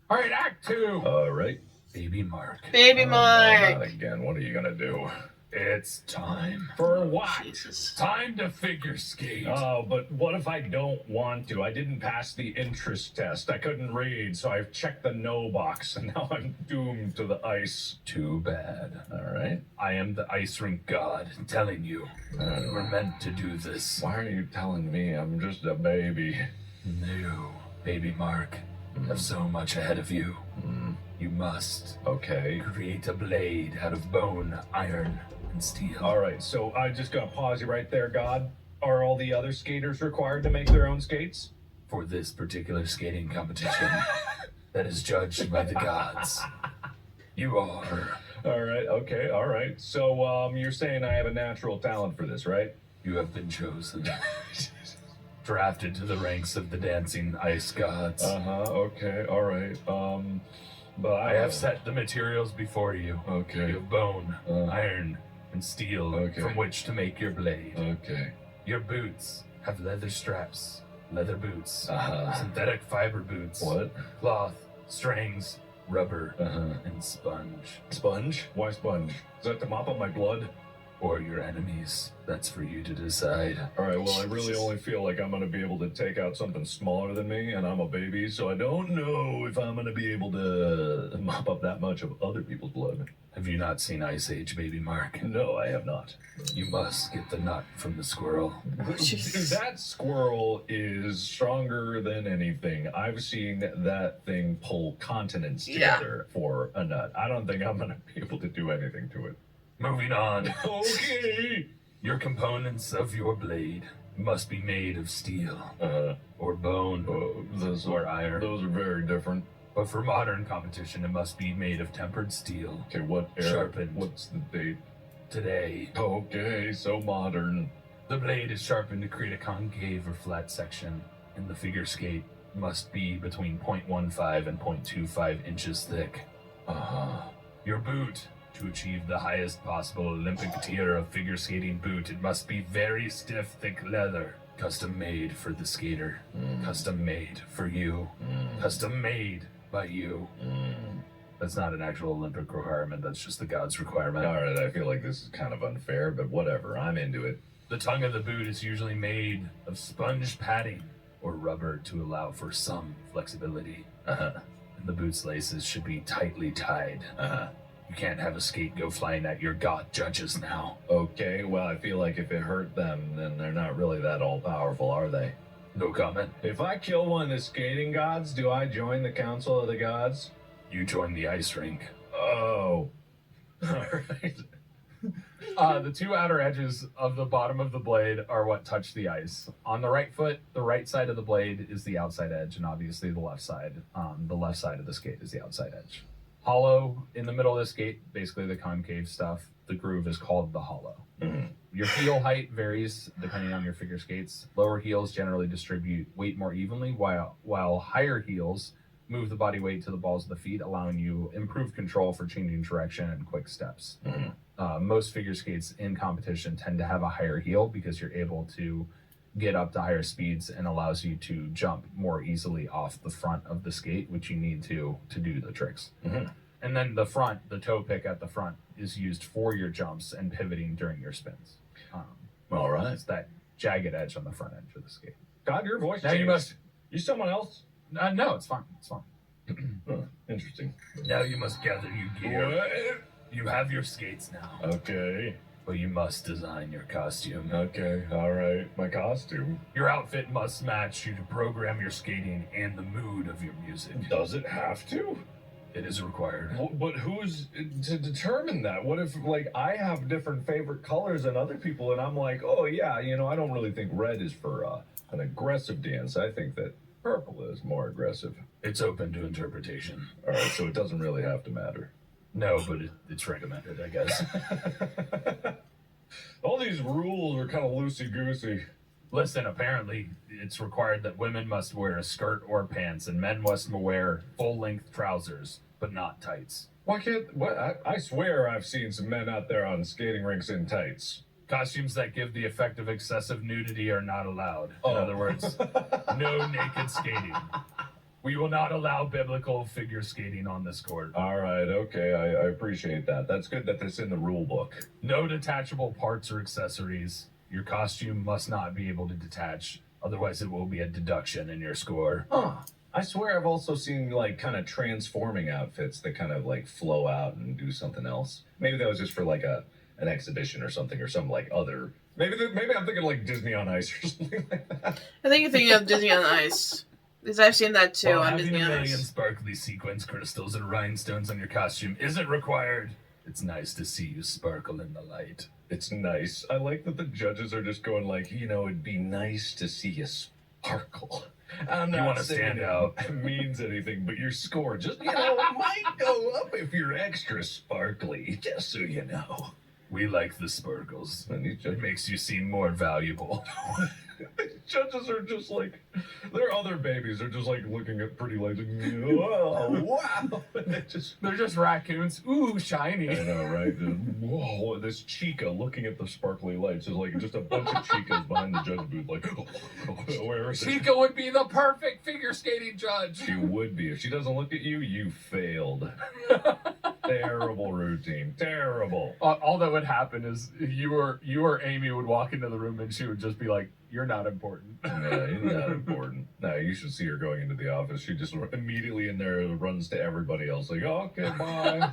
All right, Act 2. All right. Baby Mark. Baby Mark. Not again. What are you going to do? It's time. For what? Jesus. Time to figure skate. Oh, but what if I don't want to? I didn't pass the interest test. I couldn't read, so I've checked the no box, and now I'm doomed to the ice. Too bad. All right. I am the ice rink god telling you. You were meant to do this. Why are you telling me? I'm just a baby. No, Baby Mark. Have so much ahead of you. You must create a blade out of bone, iron, and steel. All right, so I just gotta pause you right there, God. Are all the other skaters required to make their own skates? For this particular skating competition that is judged by the gods, you are. All right, okay, all right. So you're saying I have a natural talent for this, right? You have been chosen. Drafted to the ranks of the dancing ice gods. Okay, all right. But I have set the materials before you. Okay. You have bone, iron, and steel from which to make your blade. Okay. Your boots have leather straps, leather boots, synthetic fiber boots, cloth, strings, rubber, and sponge. Sponge? Why sponge? Is that to mop up my blood? Or your enemies. That's for you to decide. All right, well, I really only feel like I'm going to be able to take out something smaller than me, and I'm a baby, so I don't know if I'm going to be able to mop up that much of other people's blood. Have you not seen Ice Age, Baby Mark? No, I have not. You must get the nut from the squirrel. That squirrel is stronger than anything. I've seen that thing pull continents together for a nut. I don't think I'm going to be able to do anything to it. Moving on. Okay. Your components of your blade must be made of steel, or bone, or iron. Those are very different. But for modern competition, it must be made of tempered steel. Okay, what era? Sharpened. What's the date? Today. Okay, so modern. The blade is sharpened to create a concave or flat section, and the figure skate must be between 0.15 and 0.25 inches thick. Your boot. To achieve the highest possible Olympic tier of figure skating boot, it must be very stiff, thick leather. Custom made for the skater. Custom made for you. Custom made by you. That's not an actual Olympic requirement, that's just the god's requirement. Alright, I feel like this is kind of unfair, but whatever, I'm into it. The tongue of the boot is usually made of sponge padding or rubber to allow for some flexibility. And the boot's laces should be tightly tied. You can't have a skate go flying at your god judges now. Okay, well, I feel like if it hurt them, then they're not really that all-powerful, are they? No comment. If I kill one of the skating gods, do I join the Council of the Gods? You join the ice rink. Oh. Alright. The two outer edges of the bottom of the blade are what touch the ice. On the right foot, the right side of the blade is the outside edge, and obviously the left side of the skate is the outside edge. Hollow in the middle of the skate, basically the concave stuff, the groove is called the hollow. Your heel height varies depending on your figure skates. Lower heels generally distribute weight more evenly, while higher heels move the body weight to the balls of the feet, allowing you improved control for changing direction and quick steps. Most figure skates in competition tend to have a higher heel because you're able to get up to higher speeds and allows you to jump more easily off the front of the skate, which you need to do the tricks. And then the front, the toe pick at the front, is used for your jumps and pivoting during your spins. All right. It's that jagged edge on the front edge of the skate. God, your voice Now changed. you must... You someone else? no, it's fine. It's fine. Interesting. Now you must gather your gear. What? You have your skates now. Okay. But you must design your costume. Okay, alright. My costume. Your outfit must match you to program your skating and the mood of your music. Does it have to? It is required. But who's to determine that? What if, like, I have different favorite colors than other people, and I'm like, oh yeah, you know, I don't really think red is for an aggressive dance. I think that purple is more aggressive. It's open to interpretation. Alright, so it doesn't really have to matter. No, but it's recommended, I guess. All these rules are kind of loosey-goosey. Listen, apparently it's required that women must wear a skirt or pants and men must wear full-length trousers, but not tights. Why can't... What? I swear I've seen some men out there on skating rinks in tights. Costumes that give the effect of excessive nudity are not allowed. In other words, no naked skating. We will not allow biblical figure skating on this court. All right, okay, I appreciate that. That's good that that's in the rule book. No detachable parts or accessories. Your costume must not be able to detach, otherwise it will be a deduction in your score. I swear I've also seen, like, kind of transforming outfits that kind of, like, flow out and do something else. Maybe that was just for, like, an exhibition or something, or some, like, other... Maybe I'm thinking, like, Disney on Ice or something like that. I think you're thinking of Disney on Ice. Because I've seen that too While on having Disney a on million Ice. sparkly sequins, crystals, and rhinestones on your costume isn't required. It's nice to see you sparkle in the light. It's nice. I like that the judges are just going like, you know, it'd be nice to see you sparkle. I'm not want to saying stand out. it means anything, but your score just, you know, might go up if you're extra sparkly, just so you know. We like the sparkles. And these It judges, makes you seem more valuable. these judges are just like, they're other babies. They're just like looking at pretty lights like, oh, wow. They're just raccoons. Ooh, shiny. I know, right? Whoa, this chica looking at the sparkly lights is like just a bunch of chicas behind the judge booth, like, where is it? Chica would be the perfect figure skating judge. She would be. If she doesn't look at you, you failed. Terrible routine. Terrible. All that would happen is you or Amy would walk into the room and she would just be like, "You're not important." Yeah, you're not important. No, you should see her going into the office. She just immediately in there runs to everybody else like, oh, okay, bye.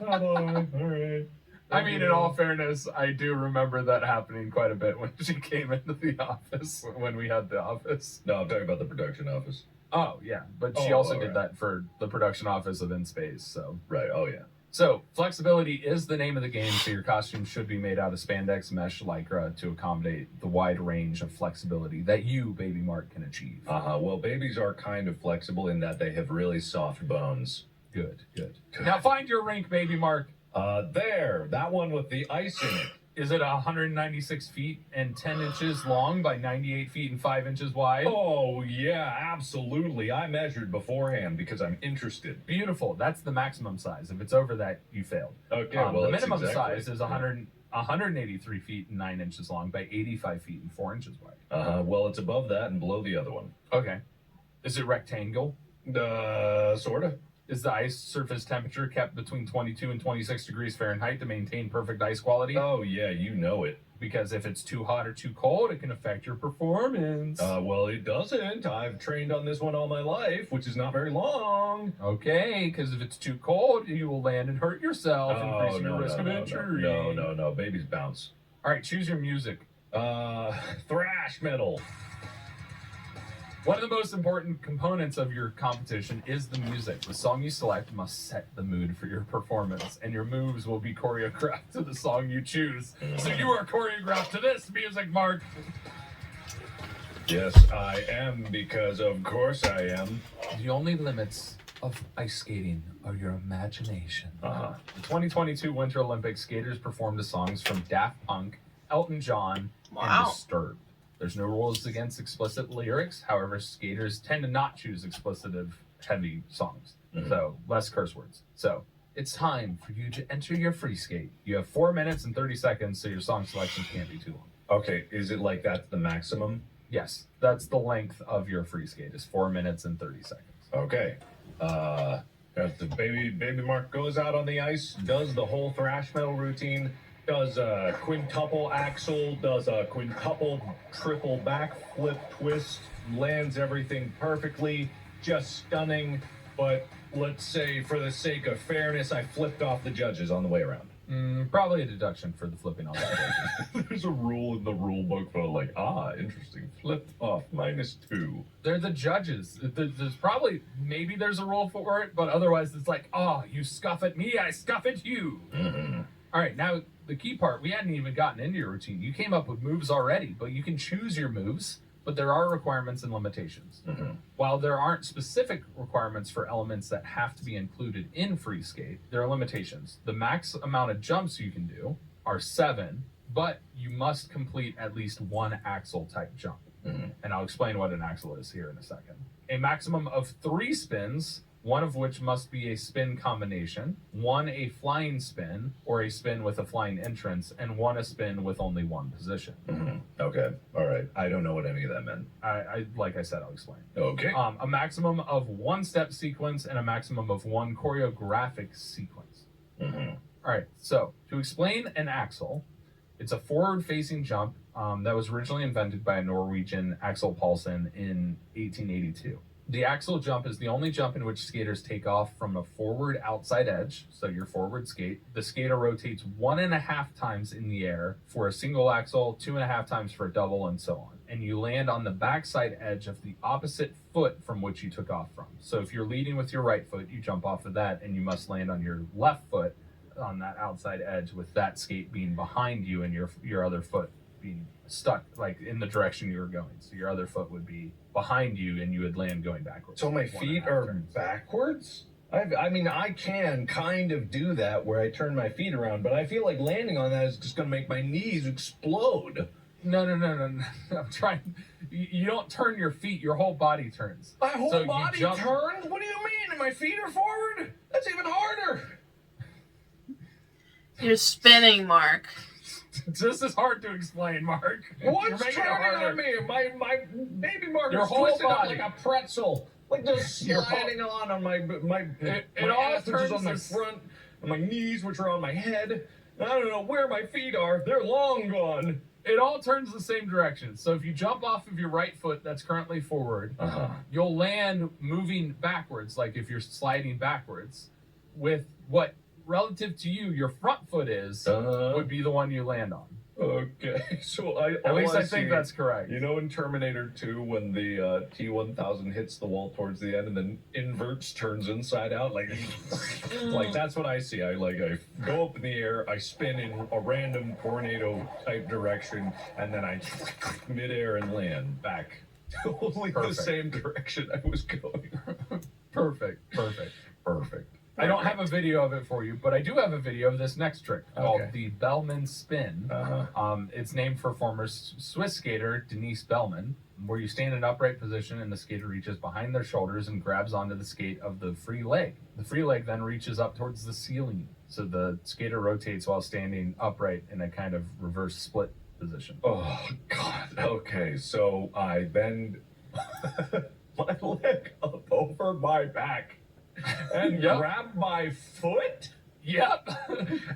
Bye-bye. All right. I mean, in all fairness, I do remember that happening quite a bit when she came into the office, when we had the office. No, I'm talking about the production office. Oh, yeah. But she Oh, also all did right. that for the production office of In Space, so. Right, oh yeah. So, flexibility is the name of the game, so your costume should be made out of spandex, mesh, lycra to accommodate the wide range of flexibility that you, Baby Mark, can achieve. Well, babies are kind of flexible in that they have really soft bones. Good. Now find your rink, Baby Mark. There, that one with the ice in it. Is it 196 feet and 10 inches long by 98 feet and 5 inches wide? Oh, yeah, absolutely. I measured beforehand because I'm interested. Beautiful. That's the maximum size. If it's over that, you failed. Okay, well, the that's minimum exactly, size is 183 feet and 9 inches long by 85 feet and 4 inches wide. Well, it's above that and below the other one. Okay. Is it rectangle? Sort of. Is the ice surface temperature kept between 22 and 26 degrees Fahrenheit to maintain perfect ice quality? Oh, yeah, you know it. Because if it's too hot or too cold, it can affect your performance. Well, it doesn't. I've trained on this one all my life, which is not very long. Okay, because if it's too cold, you will land and hurt yourself, increasing your risk of injury. No. Babies bounce. All right, choose your music. Thrash metal. One of the most important components of your competition is the music. The song you select must set the mood for your performance, and your moves will be choreographed to the song you choose. So you are choreographed to this music, Mark. Yes, I am, because of course I am. The only limits of ice skating are your imagination. Uh-huh. The 2022 Winter Olympics, skaters performed the songs from Daft Punk, Elton John, and Disturbed. There's no rules against explicit lyrics. However, skaters tend to not choose explicit heavy songs. So less curse words. So it's time for you to enter your free skate. You have 4 minutes and 30 seconds, so your song selections can't be too long. Okay, is it like that's the maximum? Yes, that's the length of your free skate is 4 minutes and 30 seconds. Okay. As the baby Mark goes out on the ice, does the whole thrash metal routine, does a quintuple axel, does a quintuple triple backflip twist, lands everything perfectly, just stunning. But let's say, for the sake of fairness, I flipped off the judges on the way around. Probably a deduction for the flipping off the judges. There's a rule in the rule book for interesting, flip off, -2. They're the judges. There's probably, maybe there's a rule for it, but otherwise it's like, you scuff at me, I scuff at you. All right, now the key part, we hadn't even gotten into your routine. You came up with moves already, but you can choose your moves, but there are requirements and limitations. While there aren't specific requirements for elements that have to be included in free skate, there are limitations. The max amount of jumps you can do are 7, but you must complete at least one axle type jump. And I'll explain what an axle is here in a second. A maximum of 3 spins, one of which must be a spin combination, 1 a flying spin, or a spin with a flying entrance, and 1 a spin with only 1 position. Okay, all right. I don't know what any of that meant. I like I said, I'll explain. Okay. A maximum of 1 step sequence and a maximum of 1 choreographic sequence. All right, so to explain an axle, it's a forward-facing jump that was originally invented by a Norwegian, Axel Paulsen, in 1882. The axle jump is the only jump in which skaters take off from a forward outside edge, so your forward skate. The skater rotates 1.5 times in the air for a single axle, 2.5 times for a double, and so on. And you land on the backside edge of the opposite foot from which you took off from. So if you're leading with your right foot, you jump off of that, and you must land on your left foot on that outside edge, with that skate being behind you and your other foot being stuck like in the direction you were going. So your other foot would be behind you and you would land going backwards. So my feet are backwards? I mean, I can kind of do that where I turn my feet around, but I feel like landing on that is just going to make my knees explode. No. I'm trying. You don't turn your feet. Your whole body turns. My whole body turns? What do you mean? And my feet are forward? That's even harder. You're spinning, Mark. This is hard to explain, Mark. What's turning on me? My baby Mark is twisted up like a pretzel. Like just sliding on my ass, which is on my front, and my knees, which are on my head. I don't know where my feet are. They're long gone. It all turns the same direction. So if you jump off of your right foot that's currently forward, you'll land moving backwards, like if you're sliding backwards, with what relative to you your front foot is would be the one you land on. Okay, so at least I think that's correct. You know in Terminator 2 when the T-1000 hits the wall towards the end and then inverts, turns inside out, like that's what I see. I go up in the air, I spin in a random tornado type direction, and then I midair and land back totally the same direction I was going. Perfect. I don't have a video of it for you, but I do have a video of this next trick called Okay. the Bellman Spin. It's named for former Swiss skater Denise Bellman, where you stand in an upright position and the skater reaches behind their shoulders and grabs onto the skate of the free leg. The free leg then reaches up towards the ceiling, so the skater rotates while standing upright in a kind of reverse split position. Oh, God. Okay, so I bend my leg up over my back and grab my foot? Yep.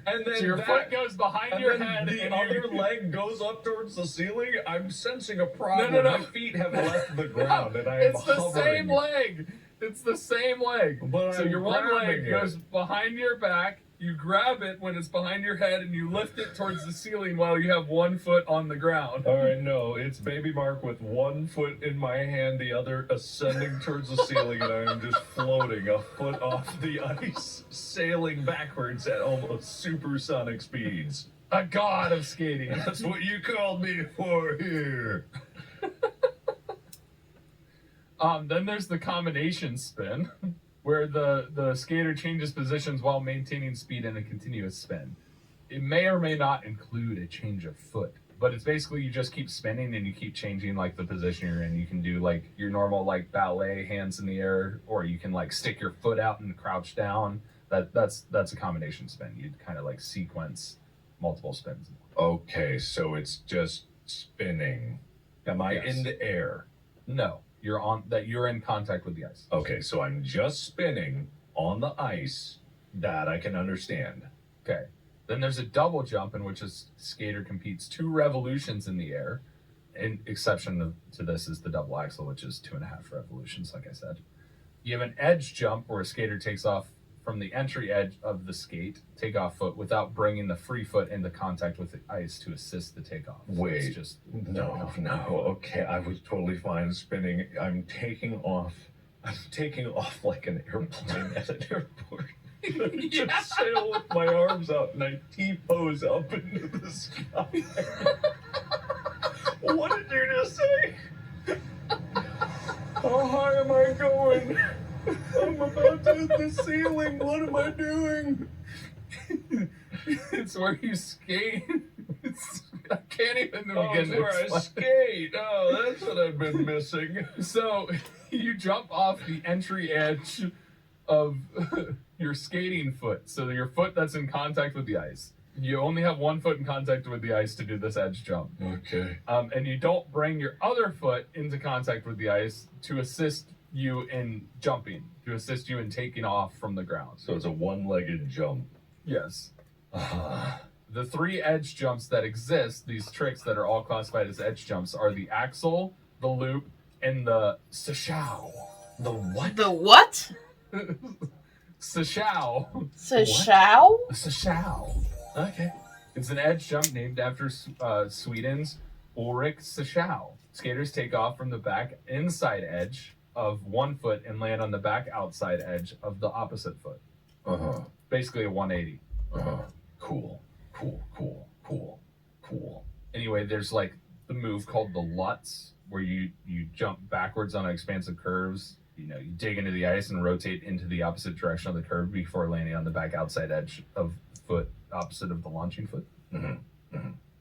And then so your foot goes behind your then head. The and other leg goes up towards the ceiling. I'm sensing a problem. No. My feet have left the ground, and I am It's the hovering. same leg. It's the same leg. But so I'm your one leg grabbing it. goes behind your back. You grab it when it's behind your head, and you lift it towards the ceiling while you have one foot on the ground. All right, no, it's Baby Mark with one foot in my hand, the other ascending towards the ceiling, and I am just floating a foot off the ice, sailing backwards at almost supersonic speeds. A god of skating. That's what you called me for here. Then there's the combination spin, where the skater changes positions while maintaining speed in a continuous spin. It may or may not include a change of foot, but it's basically you just keep spinning and you keep changing like the position you're in. You can do like your normal like ballet hands in the air, or you can like stick your foot out and crouch down. That's a combination spin. You'd kind of like sequence multiple spins. Okay, so it's just spinning. Am I Yes. in the air? No, you're in contact with the ice. Okay, so I'm just spinning on the ice. That I can understand. Okay. Then there's a double jump in which a skater competes 2 revolutions in the air. An exception to this is the double axel, which is 2.5 revolutions, like I said. You have an edge jump where a skater takes off from the entry edge of the skate, takeoff foot, without bringing the free foot into contact with the ice to assist the takeoff. So Wait, it's just no. Okay, I was totally fine spinning. I'm taking off like an airplane at an airport. Just sail with my arms out and I T-pose up into the sky. What did you just say? How high am I going? I'm about to hit the ceiling. What am I doing? It's where you skate. I can't even begin Oh, it's to where I explain. skate. Oh, that's what I've been missing. So you jump off the entry edge of your skating foot. So your foot that's in contact with the ice. You only have one foot in contact with the ice to do this edge jump. Okay. And you don't bring your other foot into contact with the ice to assist you in jumping, to assist you in taking off from the ground. So it's a one-legged jump. Yes. The 3 edge jumps that exist, these tricks that are all classified as edge jumps, are the axle, the loop, and the sashao. The what? The what? Sashao. Sashao? Sashao. Okay. It's an edge jump named after Sweden's Ulrich Sashao. Skaters take off from the back inside edge of one foot and land on the back outside edge of the opposite foot. Basically a 180. Cool. Anyway, there's like the move called the Lutz, where you jump backwards on expansive curves. You know, you dig into the ice and rotate into the opposite direction of the curve before landing on the back outside edge of foot opposite of the launching foot.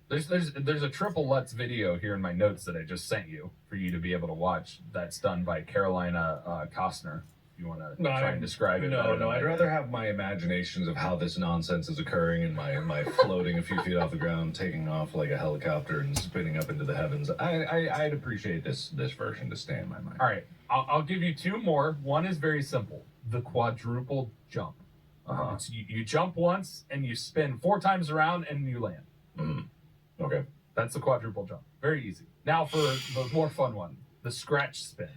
There's a triple Lutz video here in my notes that I just sent you for you to be able to watch. That's done by Carolina Costner. If you want to try and describe it. No, I'd rather have my imaginations of how this nonsense is occurring and my floating a few feet off the ground, taking off like a helicopter and spinning up into the heavens. I'd appreciate this version to stay in my mind. All right, I'll give you 2 more. One is very simple: the quadruple jump. It's you jump once and you spin 4 times around and you land. Okay. That's the quadruple jump. Very easy. Now for the more fun one, the scratch spin.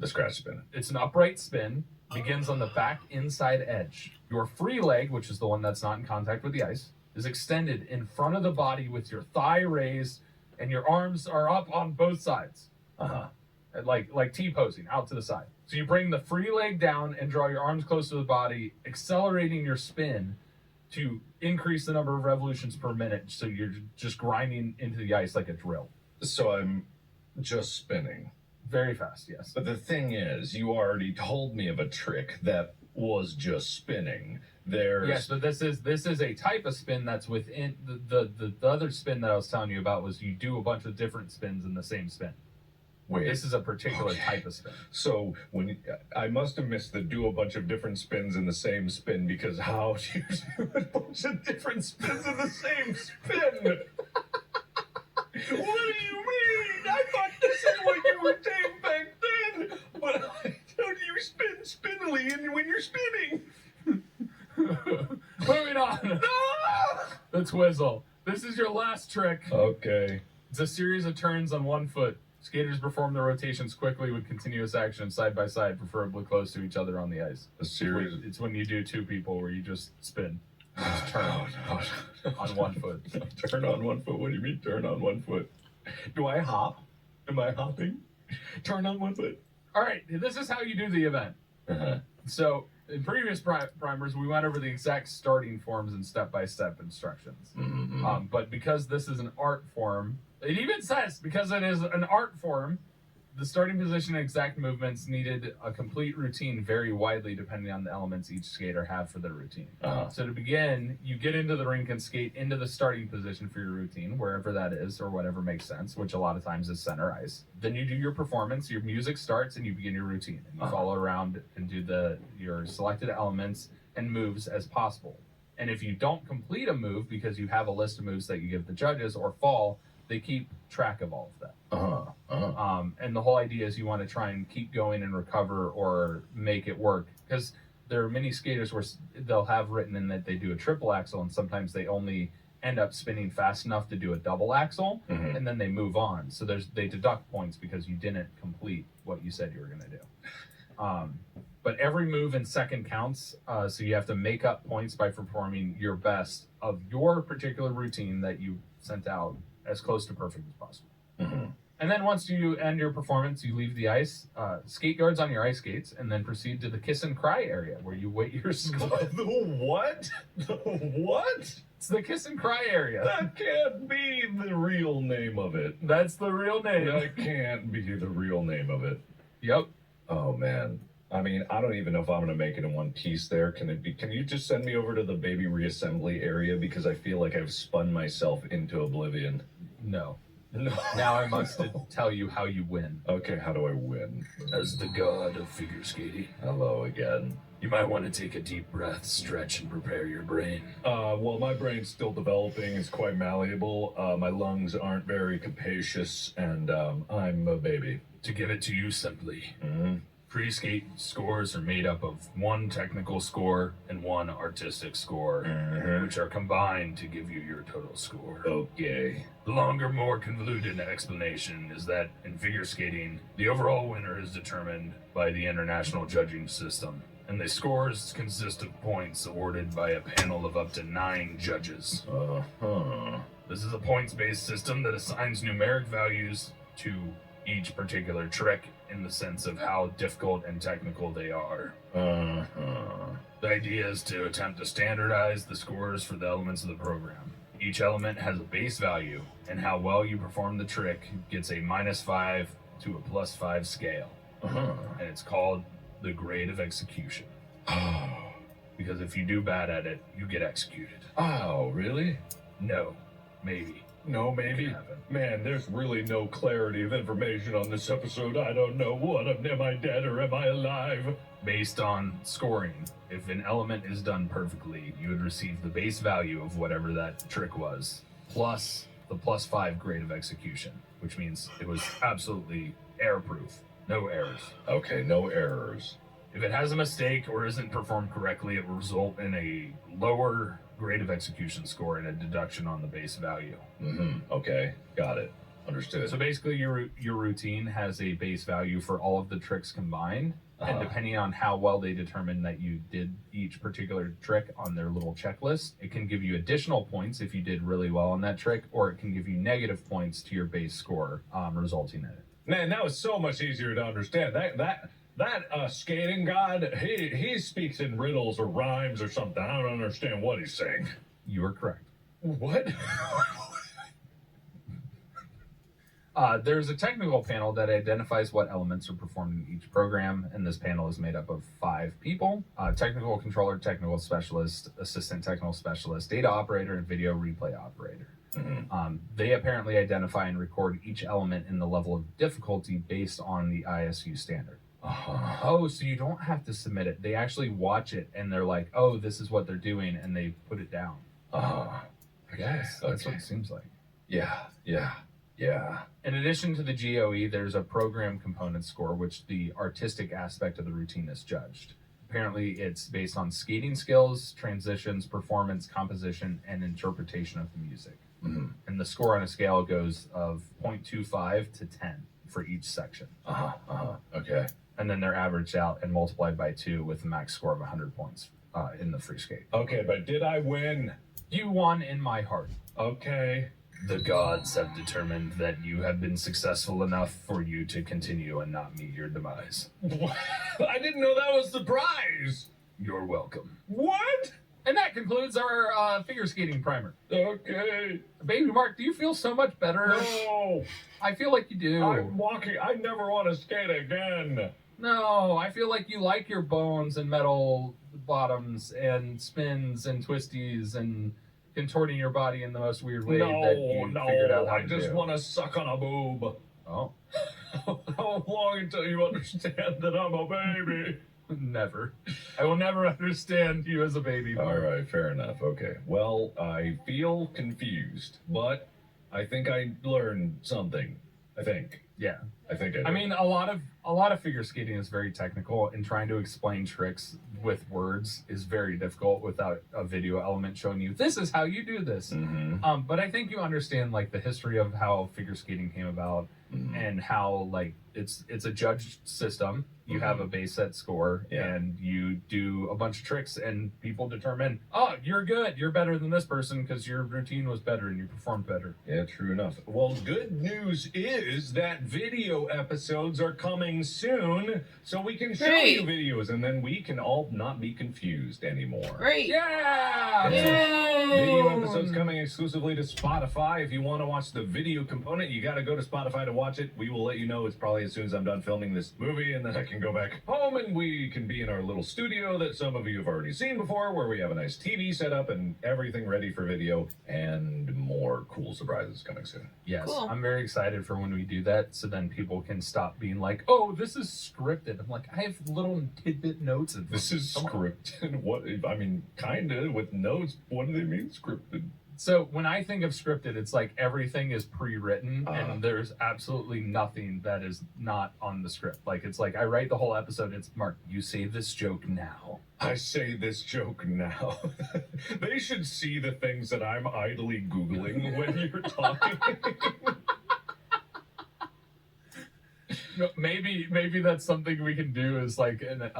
The scratch spin. It's an upright spin, begins on the back inside edge. Your free leg, which is the one that's not in contact with the ice, is extended in front of the body with your thigh raised and your arms are up on both sides. Like T-posing out to the side. So you bring the free leg down and draw your arms close to the body, accelerating your spin to increase the number of revolutions per minute. So you're just grinding into the ice like a drill. So I'm just spinning. Very fast, yes. But the thing is, you already told me of a trick that was just spinning. There's Yes, but this is a type of spin that's within the other spin that I was telling you about was you do a bunch of different spins in the same spin. wait. This is a particular type of spin. So I must have missed the do a bunch of different spins in the same spin, because how do you do a bunch of different spins in the same spin? What do you mean? I thought this is what you were saying back then. But how do you spin spinnily and when you're spinning? Moving on. The twizzle. This is your last trick. Okay. It's a series of turns on one foot. Skaters perform the rotations quickly with continuous action side by side, preferably close to each other on the ice. A series. It's when you do two people where you just spin. You just turn on one foot. Turn on one foot? What do you mean turn on one foot? Do I hop? Am I hopping? Turn on one foot? All right, this is how you do the event. Uh-huh. So in previous primers, we went over the exact starting forms and step-by-step instructions. Mm-hmm. But because this is an art form, it even says, because it is an art form, the starting position and exact movements needed a complete routine vary widely depending on the elements each skater have for their routine. Uh-huh. So to begin, you get into the rink and skate into the starting position for your routine, wherever that is or whatever makes sense, which a lot of times is center ice. Then you do your performance, your music starts, and you begin your routine. And you follow around and do your selected elements and moves as possible. And if you don't complete a move because you have a list of moves that you give the judges or fall, they keep track of all of that. And the whole idea is you want to try and keep going and recover or make it work, because there are many skaters where they'll have written in that they do a triple axel, and sometimes they only end up spinning fast enough to do a double axel, and then they move on. So they deduct points because you didn't complete what you said you were going to do. But every move in second counts, so you have to make up points by performing your best of your particular routine that you sent out as close to perfect as possible. And then once you end your performance, you leave the ice, skate guards on your ice skates, and then proceed to the kiss and cry area where you wait your score. The what? The what? It's the kiss and cry area. That can't be the real name of it. That's the real name. That can't be the real name of it. Yep. Oh, man. I mean, I don't even know if I'm going to make it in one piece there. Can you just send me over to the baby reassembly area? Because I feel like I've spun myself into oblivion. No. Now I must tell you how you win. Okay, how do I win? As the god of figure skating. Hello again. You might want to take a deep breath, stretch, and prepare your brain. Well, my brain's still developing. It's quite malleable. My lungs aren't very capacious, and I'm a baby. To give it to you simply, pre-skate scores are made up of one technical score and one artistic score, which are combined to give you your total score. Okay. The longer, more convoluted explanation is that in figure skating, the overall winner is determined by the international judging system, and the scores consist of points awarded by a panel of up to 9 judges. This is a points-based system that assigns numeric values to each particular trick in the sense of how difficult and technical they are. The idea is to attempt to standardize the scores for the elements of the program. Each element has a base value, and how well you perform the trick gets a -5 to a +5 scale. And it's called the grade of execution. Because if you do bad at it, you get executed. Oh, really? No, maybe. No, maybe. Man, there's really no clarity of information on this episode. I don't know what. Am I dead or am I alive? Based on scoring, if an element is done perfectly, you would receive the base value of whatever that trick was, plus the +5 grade of execution, which means it was absolutely error-proof. No errors. Okay, no errors. If it has a mistake or isn't performed correctly, it will result in a lower grade of execution score and a deduction on the base value. Okay, got it. Understood. So basically, your routine has a base value for all of the tricks combined, and depending on how well they determine that you did each particular trick on their little checklist, it can give you additional points if you did really well on that trick, or it can give you negative points to your base score, resulting in it. Man, that was so much easier to understand. That skating god, he speaks in riddles or rhymes or something. I don't understand what he's saying. You are correct. What? There's a technical panel that identifies what elements are performed in each program, and this panel is made up of 5 people: technical controller, technical specialist, assistant technical specialist, data operator, and video replay operator. They apparently identify and record each element in the level of difficulty based on the ISU standard. Oh, so you don't have to submit it. They actually watch it, and they're like, oh, this is what they're doing, and they put it down. I guess. That's what it seems like. Yeah. In addition to the GOE, there's a program component score, which the artistic aspect of the routine is judged. Apparently, it's based on skating skills, transitions, performance, composition, and interpretation of the music. And the score on a scale goes of 0.25 to 10 for each section. Okay. And then they're averaged out and multiplied by 2 with a max score of 100 points in the free skate. Okay, but did I win? You won in my heart. Okay. The gods have determined that you have been successful enough for you to continue and not meet your demise. What? I didn't know that was the prize. You're welcome. What? And that concludes our figure skating primer. Okay. Baby Mark, do you feel so much better? No. I feel like you do. I'm walking. I never want to skate again. No, I feel like you like your bones and metal bottoms and spins and twisties and contorting your body in the most weird way that you figured out how I to just do. want to suck on a boob. Oh. How long until you understand that I'm a baby? Never. I will never understand you as a baby. All right, fair enough. Okay. Well, I feel confused, but I think I learned something. I think. Yeah. I think I did. I mean, a lot of figure skating is very technical, and trying to explain tricks with words is very difficult without a video element showing you this is how you do this. But I think you understand like the history of how figure skating came about and how like it's a judged system. You have a base set score and you do a bunch of tricks and people determine, oh, you're good. You're better than this person because your routine was better and you performed better. Yeah, true enough. Well, good news is that video episodes are coming soon, so we can show you videos and then we can all not be confused anymore. Great. Yeah! Video episodes coming exclusively to Spotify. If you want to watch the video component, you got to go to Spotify to watch it. We will let you know. It's probably as soon as I'm done filming this movie, and then I can go back home and we can be in our little studio that some of you have already seen before, where we have a nice TV set up and everything ready for video, and more cool surprises coming soon. Yes, Cool. I'm very excited for when we do that, so then people can stop being like, oh, this is scripted. I'm like, I have little tidbit notes. And This is scripted. What? I mean, kind of with notes. What do they mean scripted? So when I think of scripted, it's like everything is pre-written and there's absolutely nothing that is not on the script. Like it's like I write the whole episode. It's Mark, you say this joke now. I say this joke now. They should see the things that I'm idly Googling when you're talking. No, maybe that's something we can do is like an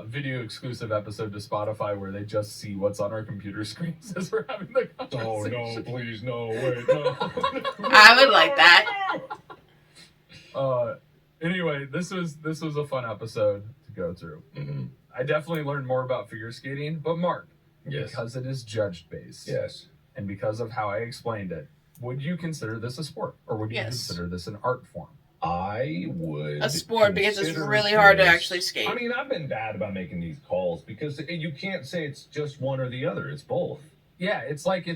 video exclusive episode to Spotify where they just see what's on our computer screens as we're having the conversation. Oh no, please no, wait, no. I would like that. Anyway, this was a fun episode to go through. I definitely learned more about figure skating, but Mark, because it is judged based, and because of how I explained it, would you consider this a sport, or would you consider this an art form? I would A sport because it's really hard to actually skate. I mean, I've been bad about making these calls because you can't say it's just one or the other. It's both. Yeah, it's like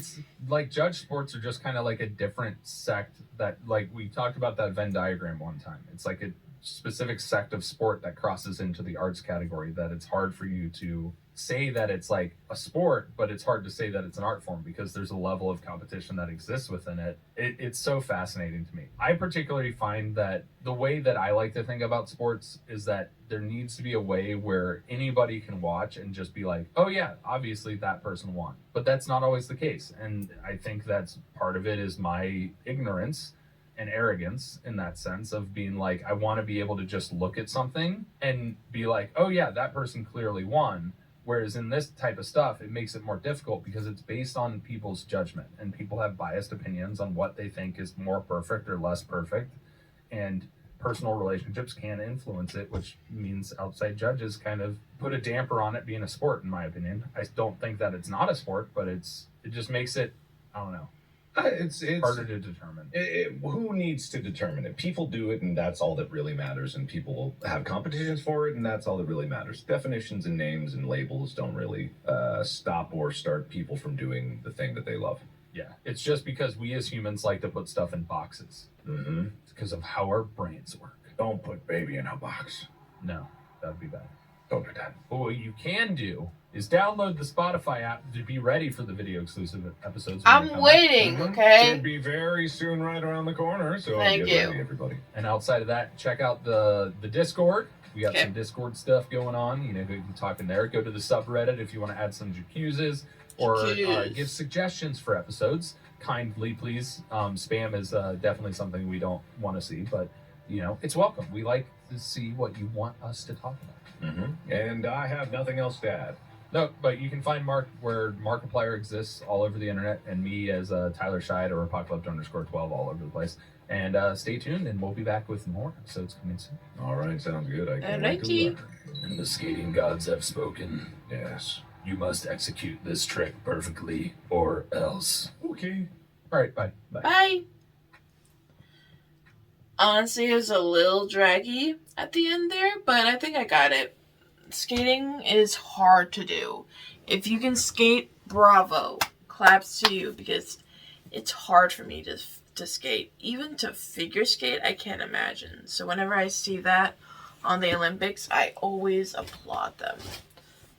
judge sports are just kind of like a different sect that, like we talked about that Venn diagram one time. It's like a specific sect of sport that crosses into the arts category that it's hard for you to say that it's like a sport, but it's hard to say that it's an art form because there's a level of competition that exists within it. It's so fascinating to me. I particularly find that the way that I like to think about sports is that there needs to be a way where anybody can watch and just be like, oh yeah, obviously that person won. But that's not always the case. And I think that's part of it is my ignorance and arrogance in that sense of being like, I want to be able to just look at something and be like, oh yeah, that person clearly won. Whereas in this type of stuff, it makes it more difficult because it's based on people's judgment and people have biased opinions on what they think is more perfect or less perfect. And personal relationships can influence it, which means outside judges kind of put a damper on it being a sport, in my opinion. I don't think that it's not a sport, but it just makes it, I don't know. It's harder to determine. Who needs to determine it? People do it, and that's all that really matters. And people have competitions for it, and that's all that really matters. Definitions and names and labels don't really stop or start people from doing the thing that they love. Yeah, it's just because we as humans like to put stuff in boxes. Mm-hmm. It's because of how our brains work. Don't put baby in a box. No, that'd be bad. Don't do that. But what you can do is download the Spotify app to be ready for the video exclusive episodes. I'm waiting, okay? Should be very soon, right around the corner. So Thank get you, ready, everybody. And outside of that, check out the Discord. We got Okay. some Discord stuff going on. You know, you can talk in there. Go to the subreddit if you want to add some jacuzzes or give suggestions for episodes. Kindly, please. Spam is definitely something we don't want to see, but you know, it's welcome. We like to see what you want us to talk about. Mm-hmm. And I have nothing else to add. No, but you can find Mark where Markiplier exists all over the internet, and me as Tyler Scheid or Apocalypse_12 all over the place. And stay tuned, and we'll be back with more episodes coming soon. All right, sounds good. I can't wait to Alrighty. learn. And the skating gods have spoken. Yes. You must execute this trick perfectly, or else. Okay. All right, bye. Bye. Honestly, it was a little draggy at the end there, but I think I got it. Skating is hard to do. If you can skate, bravo. Claps to you, because it's hard for me to skate. Even to figure skate, I can't imagine. So whenever I see that on the Olympics, I always applaud them.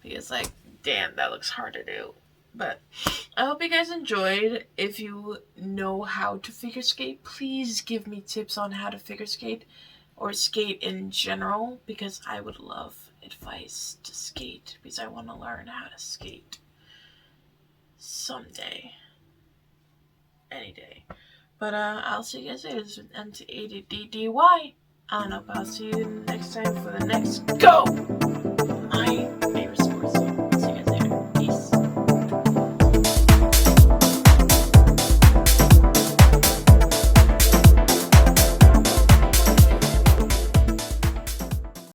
Because, like, damn, that looks hard to do. But I hope you guys enjoyed. If you know how to figure skate, please give me tips on how to figure skate or skate in general, because I would love advice to skate, because I want to learn how to skate someday. Any day. But I'll see you guys later. This is M.A.D.D.Y. I don't know if I'll see you next time for the next go!